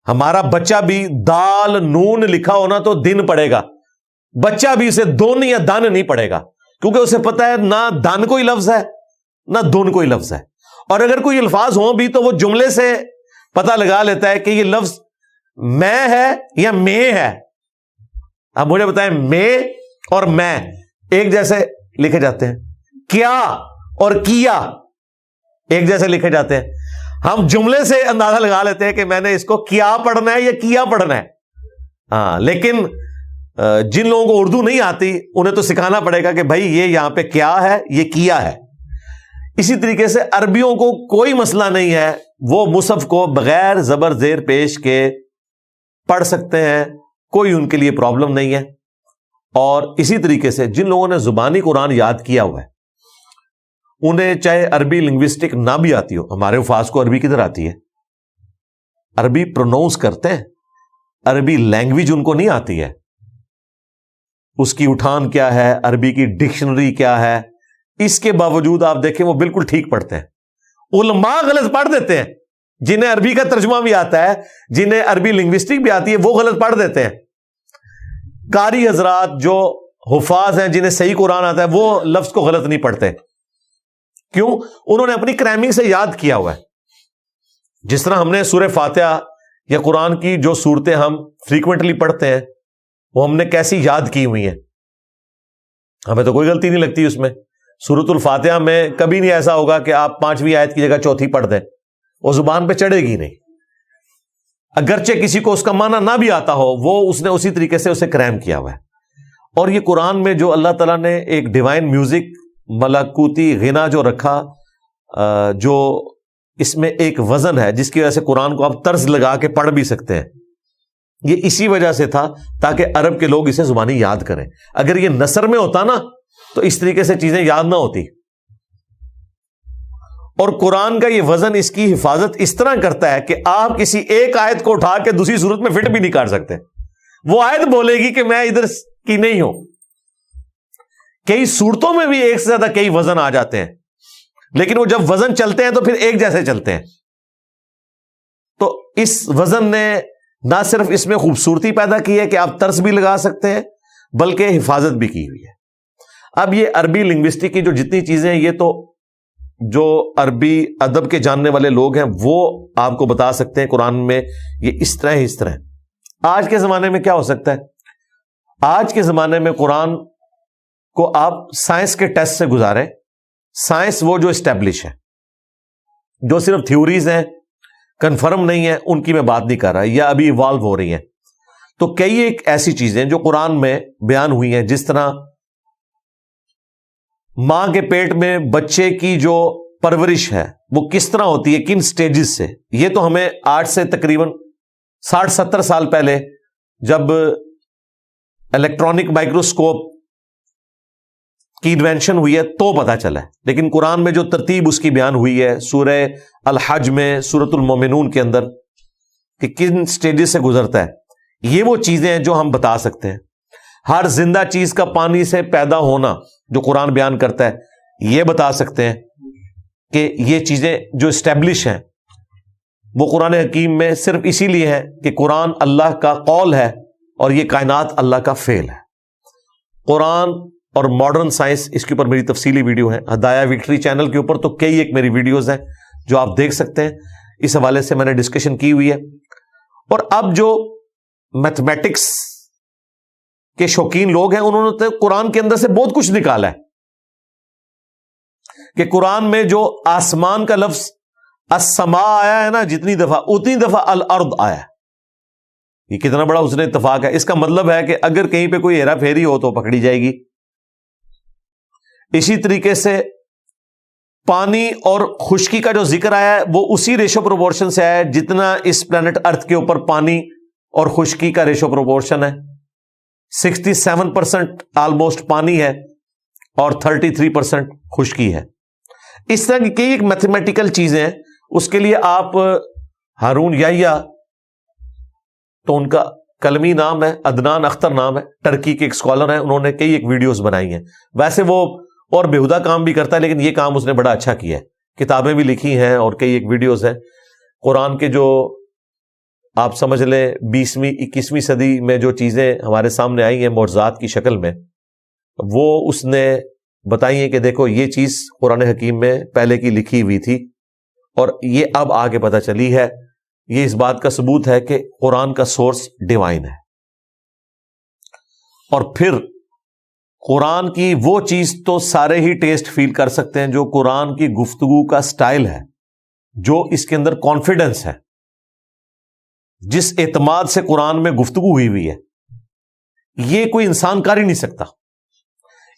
ہمارا بچہ بھی دال نون لکھا ہونا تو دن پڑھے گا، بچہ بھی اسے دون یا دن نہیں پڑھے گا، کیونکہ اسے پتا ہے نہ دن کوئی لفظ ہے نہ دون کوئی لفظ ہے، اور اگر کوئی الفاظ ہوں بھی تو وہ جملے سے پتہ لگا لیتا ہے کہ یہ لفظ میں ہے یا میں ہے۔ اب مجھے بتائیں میں اور میں ایک جیسے لکھے جاتے ہیں، کیا اور کیا ایک جیسے لکھے جاتے ہیں، ہم جملے سے اندازہ لگا لیتے ہیں کہ میں نے اس کو کیا پڑھنا ہے یا کیا پڑھنا ہے، ہاں، لیکن جن لوگوں کو اردو نہیں آتی انہیں تو سکھانا پڑے گا کہ بھائی یہ یہاں پہ کیا ہے یہ کیا ہے۔ اسی طریقے سے عربیوں کو کوئی مسئلہ نہیں ہے، وہ مصحف کو بغیر زبر زیر پیش کے پڑھ سکتے ہیں، کوئی ان کے لیے پرابلم نہیں ہے۔ اور اسی طریقے سے جن لوگوں نے زبانی قرآن یاد کیا ہوا ہے انہیں چاہے عربی لنگوسٹک نہ بھی آتی ہو، ہمارے حفاظ کو عربی کدھر آتی ہے، عربی پروناؤنس کرتے ہیں، عربی لینگویج ان کو نہیں آتی ہے، اس کی اٹھان کیا ہے، عربی کی ڈکشنری کیا ہے، اس کے باوجود آپ دیکھیں وہ بالکل ٹھیک پڑھتے ہیں۔ علماء غلط پڑھ دیتے ہیں، جنہیں عربی کا ترجمہ بھی آتا ہے، جنہیں عربی لنگوسٹک بھی آتی ہے، وہ غلط پڑھ دیتے ہیں. قاری حضرات جو حفاظ ہیں، جنہیں صحیح قرآن آتا ہے، وہ لفظ کو غلط نہیں پڑھتے. کیوں؟ انہوں نے اپنی کرامنگ سے یاد کیا ہوا ہے. جس طرح ہم نے سورہ فاتحہ یا قرآن کی جو صورتیں ہم فریکوینٹلی پڑھتے ہیں، وہ ہم نے کیسی یاد کی ہوئی ہیں. ہمیں تو کوئی غلطی نہیں لگتی اس میں. سورۃ الفاتحہ میں کبھی نہیں ایسا ہوگا کہ آپ 5ویں آیت کی جگہ 4تھی پڑھ دیں، وہ زبان پہ چڑھے گی نہیں. اگرچہ کسی کو اس کا معنی نہ بھی آتا ہو، وہ اس نے اسی طریقے سے اسے کریم کیا ہوا ہے. اور یہ قرآن میں جو اللہ تعالیٰ نے ایک ڈیوائن میوزک، ملکوتی غنا جو رکھا، جو اس میں ایک وزن ہے جس کی وجہ سے قرآن کو آپ طرز لگا کے پڑھ بھی سکتے ہیں، یہ اسی وجہ سے تھا تاکہ عرب کے لوگ اسے زبانی یاد کریں. اگر یہ نثر میں ہوتا نا تو اس طریقے سے چیزیں یاد نہ ہوتی. اور قرآن کا یہ وزن اس کی حفاظت اس طرح کرتا ہے کہ آپ کسی ایک آیت کو اٹھا کے دوسری صورت میں فٹ بھی نہیں کر سکتے. وہ آیت بولے گی کہ میں ادھر کی نہیں ہوں. کئی صورتوں میں بھی ایک سے زیادہ کئی وزن آ جاتے ہیں، لیکن وہ جب وزن چلتے ہیں تو پھر ایک جیسے چلتے ہیں. تو اس وزن نے نہ صرف اس میں خوبصورتی پیدا کی ہے کہ آپ طرز بھی لگا سکتے ہیں، بلکہ حفاظت بھی کی ہوئی ہے. اب یہ عربی لنگوسٹک کی جو جتنی چیزیں ہیں، یہ تو جو عربی ادب کے جاننے والے لوگ ہیں وہ آپ کو بتا سکتے ہیں قرآن میں یہ اس طرح ہے، اس طرح ہے. آج کے زمانے میں کیا ہو سکتا ہے؟ آج کے زمانے میں قرآن کو آپ سائنس کے ٹیسٹ سے گزاریں. سائنس وہ جو اسٹیبلش ہے، جو صرف تھیوریز ہیں، کنفرم نہیں ہے، ان کی میں بات نہیں کر رہا، یا ابھی ایوالو ہو رہی ہیں. تو کئی ایک ایسی چیزیں جو قرآن میں بیان ہوئی ہیں، جس طرح ماں کے پیٹ میں بچے کی جو پرورش ہے وہ کس طرح ہوتی ہے، کن سٹیجز سے، یہ تو ہمیں آج سے تقریباً 60-70 سال پہلے جب الیکٹرانک مائکروسکوپ کی انوینشن ہوئی ہے تو پتہ چلا ہے. لیکن قرآن میں جو ترتیب اس کی بیان ہوئی ہے سورہ الحج میں، سورۃ المومنون کے اندر، کہ کن سٹیجز سے گزرتا ہے، یہ وہ چیزیں ہیں جو ہم بتا سکتے ہیں. ہر زندہ چیز کا پانی سے پیدا ہونا جو قرآن بیان کرتا ہے، یہ بتا سکتے ہیں کہ یہ چیزیں جو اسٹیبلش ہیں وہ قرآن حکیم میں صرف اسی لیے ہے کہ قرآن اللہ کا قول ہے اور یہ کائنات اللہ کا فعل ہے. قرآن اور ماڈرن سائنس، اس کے اوپر میری تفصیلی ویڈیو ہے ہدایہ وکٹری چینل کے اوپر، تو کئی ایک میری ویڈیوز ہیں جو آپ دیکھ سکتے ہیں. اس حوالے سے میں نے ڈسکشن کی ہوئی ہے. اور اب جو میتھمیٹکس کے شوقین لوگ ہیں، انہوں نے قرآن کے اندر سے بہت کچھ نکالا ہے کہ قرآن میں جو آسمان کا لفظ السماء آیا ہے نا، جتنی دفعہ اتنی دفعہ الارض آیا ہے. یہ کتنا بڑا اس نے اتفاق ہے. اس کا مطلب ہے کہ اگر کہیں پہ کوئی ہیرا پھیری ہو تو پکڑی جائے گی. اسی طریقے سے پانی اور خشکی کا جو ذکر آیا ہے وہ اسی ریشو پروپورشن سے آیا ہے جتنا اس پلانٹ ارتھ کے اوپر پانی اور خشکی کا ریشو پروپورشن ہے. 67% آلموسٹ پانی ہے اور 33% خشکی ہے. اس طرح کی کئی ایک میتھمیٹیکل چیزیں ہیں. اس کے لیے آپ ہارون یحییٰ، تو ان کا کلمی نام ہے، عدنان اختر نام ہے، ٹرکی کے ایک اسکالر ہیں، انہوں نے کئی ایک ویڈیوز بنائی ہیں. ویسے وہ اور بےہودہ کام بھی کرتا ہے، لیکن یہ کام اس نے بڑا اچھا کیا ہے. کتابیں بھی لکھی ہیں اور کئی ایک ویڈیوز ہیں. قرآن کے جو آپ سمجھ لیں 20ویں 21ویں صدی میں جو چیزیں ہمارے سامنے آئی ہیں معجزات کی شکل میں، وہ اس نے بتائی ہیں کہ دیکھو یہ چیز قرآن حکیم میں پہلے کی لکھی ہوئی تھی اور یہ اب آگے پتہ چلی ہے. یہ اس بات کا ثبوت ہے کہ قرآن کا سورس ڈیوائن ہے. اور پھر قرآن کی وہ چیز تو سارے ہی ٹیسٹ فیل کر سکتے ہیں جو قرآن کی گفتگو کا سٹائل ہے، جو اس کے اندر کانفیڈنس ہے، جس اعتماد سے قرآن میں گفتگو ہوئی ہے، یہ کوئی انسان کر ہی نہیں سکتا.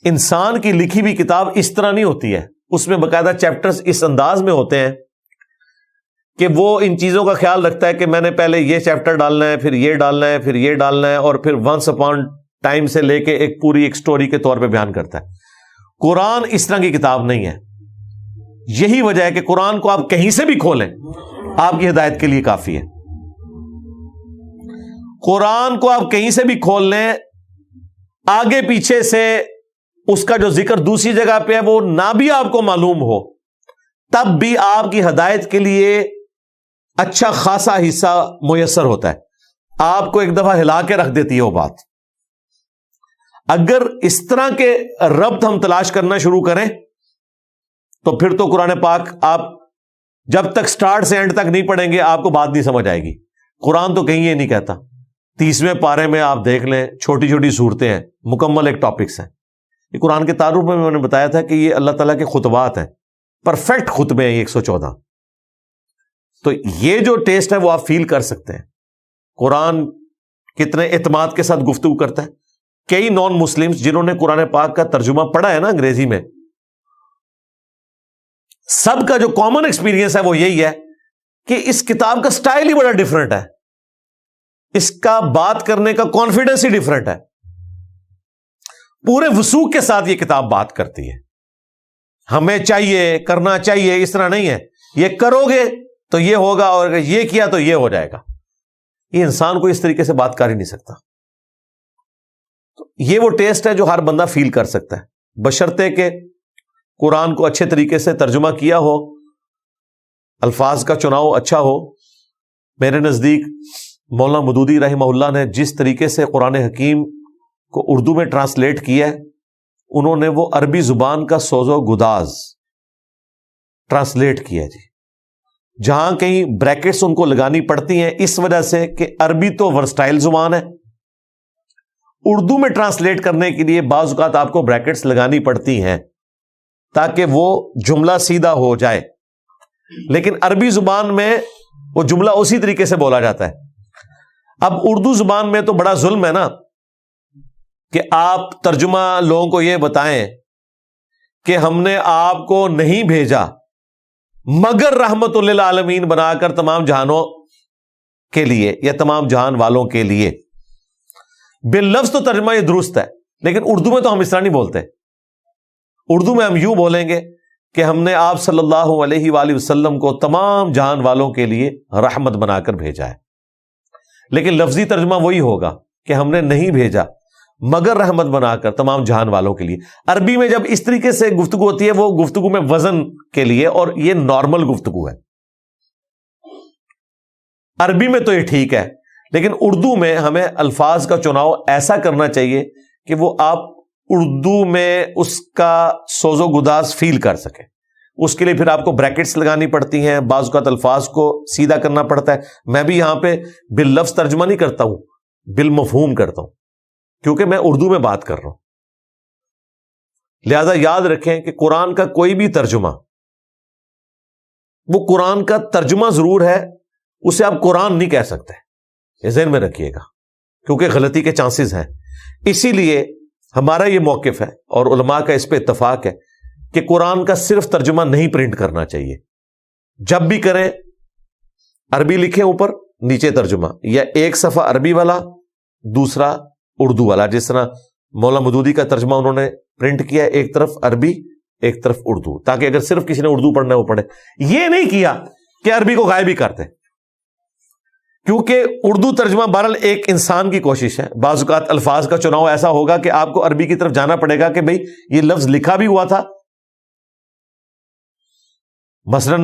انسان کی لکھی ہوئی کتاب اس طرح نہیں ہوتی ہے. اس میں باقاعدہ چیپٹرز اس انداز میں ہوتے ہیں کہ وہ ان چیزوں کا خیال رکھتا ہے کہ میں نے پہلے یہ چیپٹر ڈالنا ہے، پھر یہ ڈالنا ہے، پھر یہ ڈالنا ہے، اور پھر ونس اپون ٹائم سے لے کے ایک پوری ایک سٹوری کے طور پہ بیان کرتا ہے. قرآن اس طرح کی کتاب نہیں ہے. یہی وجہ ہے کہ قرآن کو آپ کہیں سے بھی کھولیں آپ کی ہدایت کے لیے کافی ہے. قرآن کو آپ کہیں سے بھی کھول لیں، آگے پیچھے سے اس کا جو ذکر دوسری جگہ پہ ہے وہ نہ بھی آپ کو معلوم ہو، تب بھی آپ کی ہدایت کے لیے اچھا خاصا حصہ میسر ہوتا ہے، آپ کو ایک دفعہ ہلا کے رکھ دیتی ہے وہ بات۔ اگر اس طرح کے ربط ہم تلاش کرنا شروع کریں تو پھر تو قرآن پاک آپ جب تک سٹارٹ سے اینڈ تک نہیں پڑھیں گے آپ کو بات نہیں سمجھ آئے گی۔ قرآن تو کہیں یہ نہیں کہتا۔ 30ویں پارے میں آپ دیکھ لیں، چھوٹی چھوٹی صورتیں ہیں، مکمل ایک ٹاپکس ہیں۔ یہ قرآن کے تعارف میں نے بتایا تھا کہ یہ اللہ تعالیٰ کے خطبات ہیں، پرفیکٹ خطبے ہیں 114۔ تو یہ جو ٹیسٹ ہے وہ آپ فیل کر سکتے ہیں۔ قرآن کتنے اعتماد کے ساتھ گفتگو کرتا ہے۔ کئی نان مسلمز جنہوں نے قرآن پاک کا ترجمہ پڑھا ہے نا انگریزی میں، سب کا جو کامن ایکسپیرینس ہے وہ یہی ہے کہ اس کتاب کا سٹائل ہی بڑا ڈیفرنٹ ہے، اس کا بات کرنے کا کانفیڈنس ہی ڈیفرنٹ ہے۔ پورے وثوق کے ساتھ یہ کتاب بات کرتی ہے۔ ہمیں چاہیے، کرنا چاہیے، اس طرح نہیں ہے یہ کرو گے تو یہ ہوگا اور اگر یہ کیا تو یہ ہو جائے گا۔ یہ انسان کو اس طریقے سے بات کر ہی نہیں سکتا۔ تو یہ وہ ٹیسٹ ہے جو ہر بندہ فیل کر سکتا ہے، بشرطے کہ قرآن کو اچھے طریقے سے ترجمہ کیا ہو، الفاظ کا چناؤ اچھا ہو۔ میرے نزدیک مولانا مودودی رحمہ اللہ نے جس طریقے سے قرآن حکیم کو اردو میں ٹرانسلیٹ کیا ہے، انہوں نے وہ عربی زبان کا سوز و گداز ٹرانسلیٹ کیا ہے جی۔ جہاں کہیں بریکٹس ان کو لگانی پڑتی ہیں اس وجہ سے کہ عربی تو ورسٹائل زبان ہے، اردو میں ٹرانسلیٹ کرنے کے لیے بعض اوقات آپ کو بریکٹس لگانی پڑتی ہیں تاکہ وہ جملہ سیدھا ہو جائے، لیکن عربی زبان میں وہ جملہ اسی طریقے سے بولا جاتا ہے۔ اب اردو زبان میں تو بڑا ظلم ہے نا کہ آپ ترجمہ لوگوں کو یہ بتائیں کہ ہم نے آپ کو نہیں بھیجا مگر رحمت للعالمین بنا کر تمام جہانوں کے لیے یا تمام جہان والوں کے لیے۔ باللفظ تو ترجمہ یہ درست ہے، لیکن اردو میں تو ہم اس طرح نہیں بولتے۔ اردو میں ہم یوں بولیں گے کہ ہم نے آپ صلی اللہ علیہ وآلہ وسلم کو تمام جہان والوں کے لیے رحمت بنا کر بھیجا ہے، لیکن لفظی ترجمہ وہی ہوگا کہ ہم نے نہیں بھیجا مگر رحمت بنا کر تمام جہان والوں کے لیے۔ عربی میں جب اس طریقے سے گفتگو ہوتی ہے وہ گفتگو میں وزن کے لیے، اور یہ نارمل گفتگو ہے۔ عربی میں تو یہ ٹھیک ہے، لیکن اردو میں ہمیں الفاظ کا چناؤ ایسا کرنا چاہیے کہ وہ آپ اردو میں اس کا سوز و گداز فیل کر سکیں۔ اس کے لیے پھر آپ کو بریکٹس لگانی پڑتی ہیں، بعض اوقات الفاظ کو سیدھا کرنا پڑتا ہے۔ میں بھی یہاں پہ باللفظ ترجمہ نہیں کرتا ہوں، بالمفہوم کرتا ہوں، کیونکہ میں اردو میں بات کر رہا ہوں۔ لہذا یاد رکھیں کہ قرآن کا کوئی بھی ترجمہ، وہ قرآن کا ترجمہ ضرور ہے، اسے آپ قرآن نہیں کہہ سکتے، یہ ذہن میں رکھیے گا، کیونکہ غلطی کے چانسز ہیں۔ اسی لیے ہمارا یہ موقف ہے اور علماء کا اس پہ اتفاق ہے کہ قرآن کا صرف ترجمہ نہیں پرنٹ کرنا چاہیے۔ جب بھی کریں عربی لکھیں اوپر، نیچے ترجمہ، یا ایک صفحہ عربی والا دوسرا اردو والا، جس طرح مولانا مودودی کا ترجمہ انہوں نے پرنٹ کیا، ایک طرف عربی ایک طرف اردو، تاکہ اگر صرف کسی نے اردو پڑھنا ہے وہ پڑھے۔ یہ نہیں کیا کہ عربی کو غائب ہی کرتے، کیونکہ اردو ترجمہ بہرحال ایک انسان کی کوشش ہے۔ بعض اوقات الفاظ کا چناؤ ایسا ہوگا کہ آپ کو عربی کی طرف جانا پڑے گا کہ بھئی یہ لفظ لکھا بھی ہوا تھا، مثلا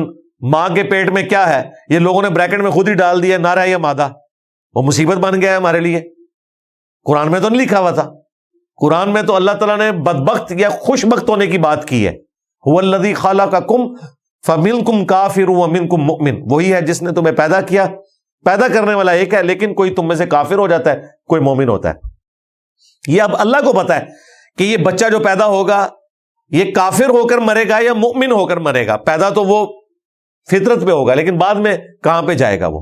ماں کے پیٹ میں کیا ہے یہ لوگوں نے بریکٹ میں خود ہی ڈال دیا، نارا یا مادہ، وہ مصیبت بن گیا ہے ہمارے لیے۔ قرآن میں تو نہیں لکھا ہوا تھا، قرآن میں تو اللہ تعالیٰ نے بدبخت یا خوش بخت ہونے کی بات کی ہے۔ هو الذی خلقکم فمنکم کافر ومنکم مؤمن، وہی ہے جس نے تمہیں پیدا کیا، پیدا کرنے والا ایک ہے، لیکن کوئی تم میں سے کافر ہو جاتا ہے، کوئی مومن ہوتا ہے۔ یہ اب اللہ کو پتا ہے کہ یہ بچہ جو پیدا ہوگا یہ کافر ہو کر مرے گا یا مؤمن ہو کر مرے گا۔ پیدا تو وہ فطرت پہ ہوگا، لیکن بعد میں کہاں پہ جائے گا وہ۔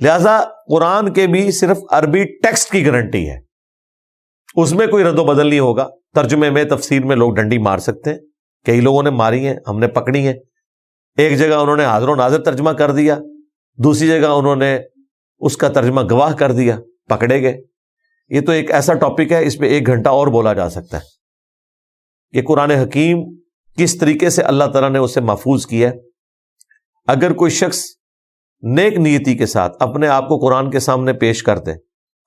لہذا قرآن کے بھی صرف عربی ٹیکسٹ کی گارنٹی ہے، اس میں کوئی رد و بدل نہیں ہوگا۔ ترجمے میں تفسیر میں لوگ ڈنڈی مار سکتے ہیں، کئی لوگوں نے ماری ہیں، ہم نے پکڑی ہیں۔ ایک جگہ انہوں نے حاضر و ناظر ترجمہ کر دیا، دوسری جگہ انہوں نے اس کا ترجمہ گواہ کر دیا، پکڑے گئے۔ یہ تو ایک ایسا ٹاپک ہے، اس پہ 1 گھنٹہ اور بولا جا سکتا ہے کہ قرآن حکیم کس طریقے سے اللہ تعالیٰ نے اسے محفوظ کیا ہے۔ اگر کوئی شخص نیک نیتی کے ساتھ اپنے آپ کو قرآن کے سامنے پیش کرتے،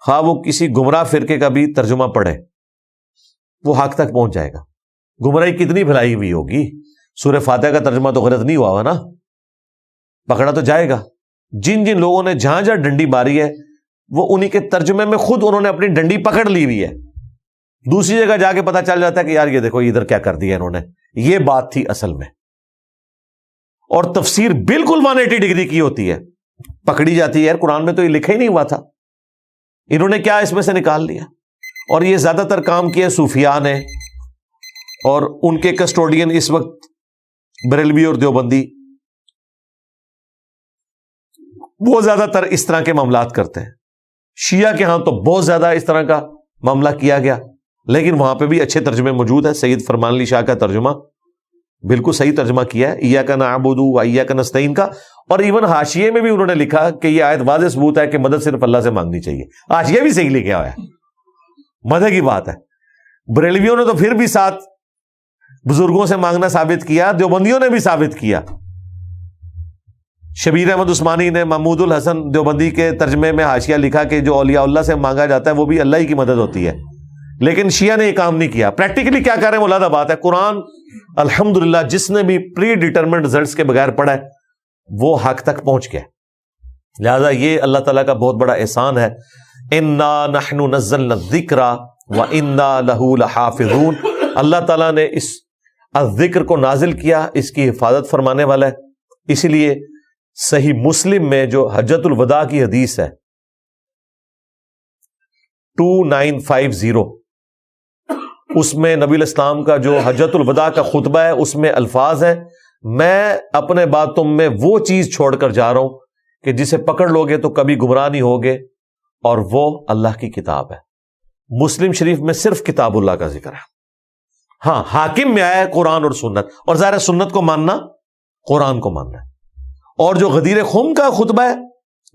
خواہ وہ کسی گمراہ فرقے کا بھی ترجمہ پڑھے، وہ حق تک پہنچ جائے گا۔ گمراہی کتنی بھلائی ہوئی ہوگی، سورہ فاتحہ کا ترجمہ تو غلط نہیں ہوا ہوا نا، پکڑا تو جائے گا۔ جن جن لوگوں نے جہاں جہاں ڈنڈی ماری ہے وہ انہی کے ترجمے میں خود انہوں نے اپنی ڈنڈی پکڑ لی ہوئی ہے. دوسری جگہ جا کے پتا چل جاتا ہے کہ یار یہ دیکھو ادھر کیا کر دیا انہوں نے. یہ بات تھی اصل میں. اور تفسیر بالکل 180 ڈگری کی ہوتی ہے, پکڑی جاتی ہے. یار قرآن میں تو یہ لکھا ہی نہیں ہوا تھا, انہوں نے کیا اس میں سے نکال لیا. اور یہ زیادہ تر کام کیا صوفیاء نے, اور ان کے کسٹوڈین اس وقت بریلوی اور دیوبندی, وہ زیادہ تر اس طرح کے معاملات کرتے ہیں. شیعہ کے ہاں تو بہت زیادہ اس طرح کا معاملہ کیا گیا, لیکن وہاں پہ بھی اچھے ترجمے موجود ہیں. سید فرمان علی شاہ کا ترجمہ بالکل صحیح ترجمہ کیا ہے, ایاک نعبد و ایاک نستعین کا. اور ایون حاشیے میں بھی انہوں نے لکھا کہ یہ آیت واضح ثبوت ہے کہ مدد صرف اللہ سے مانگنی چاہیے. حاشیہ بھی صحیح لکھا ہوا ہے, مزے کی بات ہے. بریلویوں نے تو پھر بھی ساتھ بزرگوں سے مانگنا ثابت کیا, دیوبندیوں نے بھی ثابت کیا. شبیر احمد عثمانی نے محمود الحسن دیوبندی کے ترجمے میں حاشیہ لکھا کہ جو اولیاء اللہ سے مانگا جاتا ہے وہ بھی اللہ ہی کی مدد ہوتی ہے. لیکن شیعہ نے یہ کام نہیں کیا. پریکٹیکلی کیا کر رہے ہیں وہ علیحدہ بات ہے. قرآن الحمدللہ جس نے بھی پری ڈیٹرمنٹ رزلٹس کے بغیر پڑھا ہے وہ حق تک پہنچ گیا. لہذا یہ اللہ تعالیٰ کا بہت بڑا احسان ہے. انا نحن نزلنا الذکر وانا لہ لحافظون. اللہ تعالیٰ نے اس ذکر کو نازل کیا, اس کی حفاظت فرمانے والا ہے. اسی لیے صحیح مسلم میں جو حجۃ الوداع کی حدیث ہے 2950, اس میں نبی الاسلام کا جو حجۃ الوداع کا خطبہ ہے اس میں الفاظ ہیں, میں اپنے بعد تم میں وہ چیز چھوڑ کر جا رہا ہوں کہ جسے پکڑ لوگے تو کبھی گمراہ نہیں ہوگے, اور وہ اللہ کی کتاب ہے. مسلم شریف میں صرف کتاب اللہ کا ذکر ہے. ہاں حاکم میں آیا ہے قرآن اور سنت, اور ظاہر سنت کو ماننا قرآن کو ماننا ہے. اور جو غدیر خم کا خطبہ ہے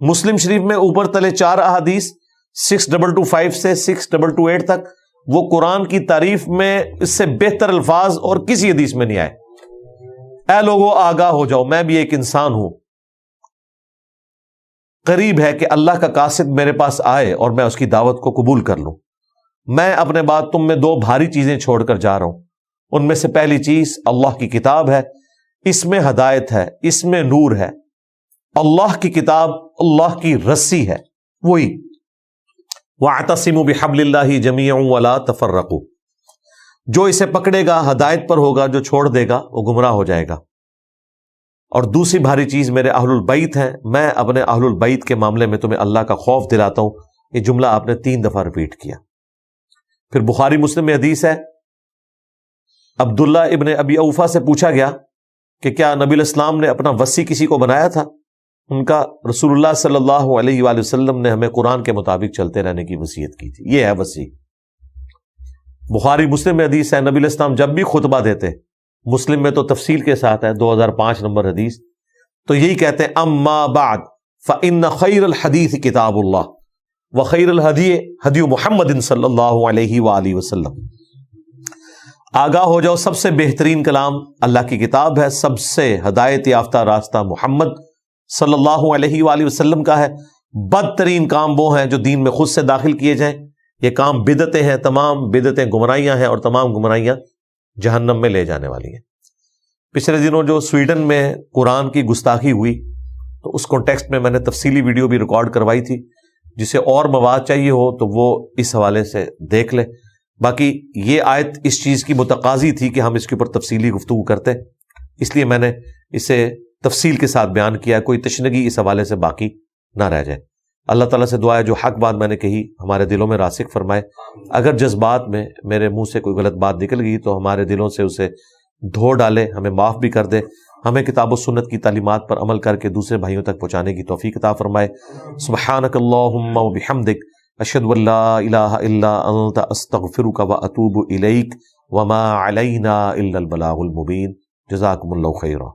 مسلم شریف میں اوپر تلے 4 احادیث 6225 سے 6228 تک, وہ قرآن کی تعریف میں اس سے بہتر الفاظ اور کسی حدیث میں نہیں آئے. اے لوگو آگاہ ہو جاؤ, میں بھی ایک انسان ہوں, قریب ہے کہ اللہ کا قاصد میرے پاس آئے اور میں اس کی دعوت کو قبول کر لوں. میں اپنے بعد تم میں 2 بھاری چیزیں چھوڑ کر جا رہا ہوں. ان میں سے پہلی چیز اللہ کی کتاب ہے, اس میں ہدایت ہے, اس میں نور ہے. اللہ کی کتاب اللہ کی رسی ہے, وہی وَاعْتَصِمُوا بِحَبْلِ اللَّهِ جَمِيعًا وَلَا تَفَرَّقُوا. جو اسے پکڑے گا ہدایت پر ہوگا, جو چھوڑ دے گا وہ گمراہ ہو جائے گا. اور دوسری بھاری چیز میرے اہل البیت ہیں, میں اپنے اہل البیت کے معاملے میں تمہیں اللہ کا خوف دلاتا ہوں. یہ جملہ آپ نے 3 دفعہ ریپیٹ کیا. پھر بخاری مسلم میں حدیث ہے, عبداللہ ابن ابی اوفا سے پوچھا گیا کہ کیا نبی الاسلام نے اپنا وصی کسی کو بنایا تھا؟ ان کا رسول اللہ صلی اللہ علیہ وآلہ وسلم نے ہمیں قرآن کے مطابق چلتے رہنے کی وصیت کی تھی. یہ ہے وصی. بخاری مسلم میں حدیث ہے, نبی الاسلام جب بھی خطبہ دیتے, مسلم میں تو تفصیل کے ساتھ ہے 2005 نمبر حدیث, تو یہی کہتے ہیں اما بعد فإن خیر الحدیث کتاب اللہ وخیر الہدی ہدی محمد صلی اللہ علیہ وآلہ وسلم. آگاہ ہو جاؤ, سب سے بہترین کلام اللہ کی کتاب ہے, سب سے ہدایت یافتہ راستہ محمد صلی اللہ علیہ وآلہ وسلم کا ہے. بدترین کام وہ ہیں جو دین میں خود سے داخل کیے جائیں. یہ کام بدعتیں ہیں, تمام بدعتیں گمراہیاں ہیں, اور تمام گمراہیاں جہنم میں لے جانے والی ہیں. پچھلے دنوں جو سویڈن میں قرآن کی گستاخی ہوئی, تو اس کانٹیکسٹ میں میں نے تفصیلی ویڈیو بھی ریکارڈ کروائی تھی. جسے اور مواد چاہیے ہو تو وہ اس حوالے سے دیکھ لے. باقی یہ آیت اس چیز کی متقاضی تھی کہ ہم اس کے اوپر تفصیلی گفتگو کرتے, اس لیے میں نے اسے تفصیل کے ساتھ بیان کیا. کوئی تشنگی اس حوالے سے باقی نہ رہ جائے. اللہ تعالیٰ سے دعا ہے جو حق بات میں نے کہی ہمارے دلوں میں راسخ فرمائے. اگر جذبات میں میرے منہ سے کوئی غلط بات نکل گئی تو ہمارے دلوں سے اسے دھو ڈالے, ہمیں معاف بھی کر دے. ہمیں کتاب و سنت کی تعلیمات پر عمل کر کے دوسرے بھائیوں تک پہنچانے کی توفیق عطا فرمائے. سبحانک اللہم و بحمدک اشہد ان لا الہ الا انت استغفرک و اتوب الیک وما علینا الا البلاغ المبین. جزاکم اللہ خیرا.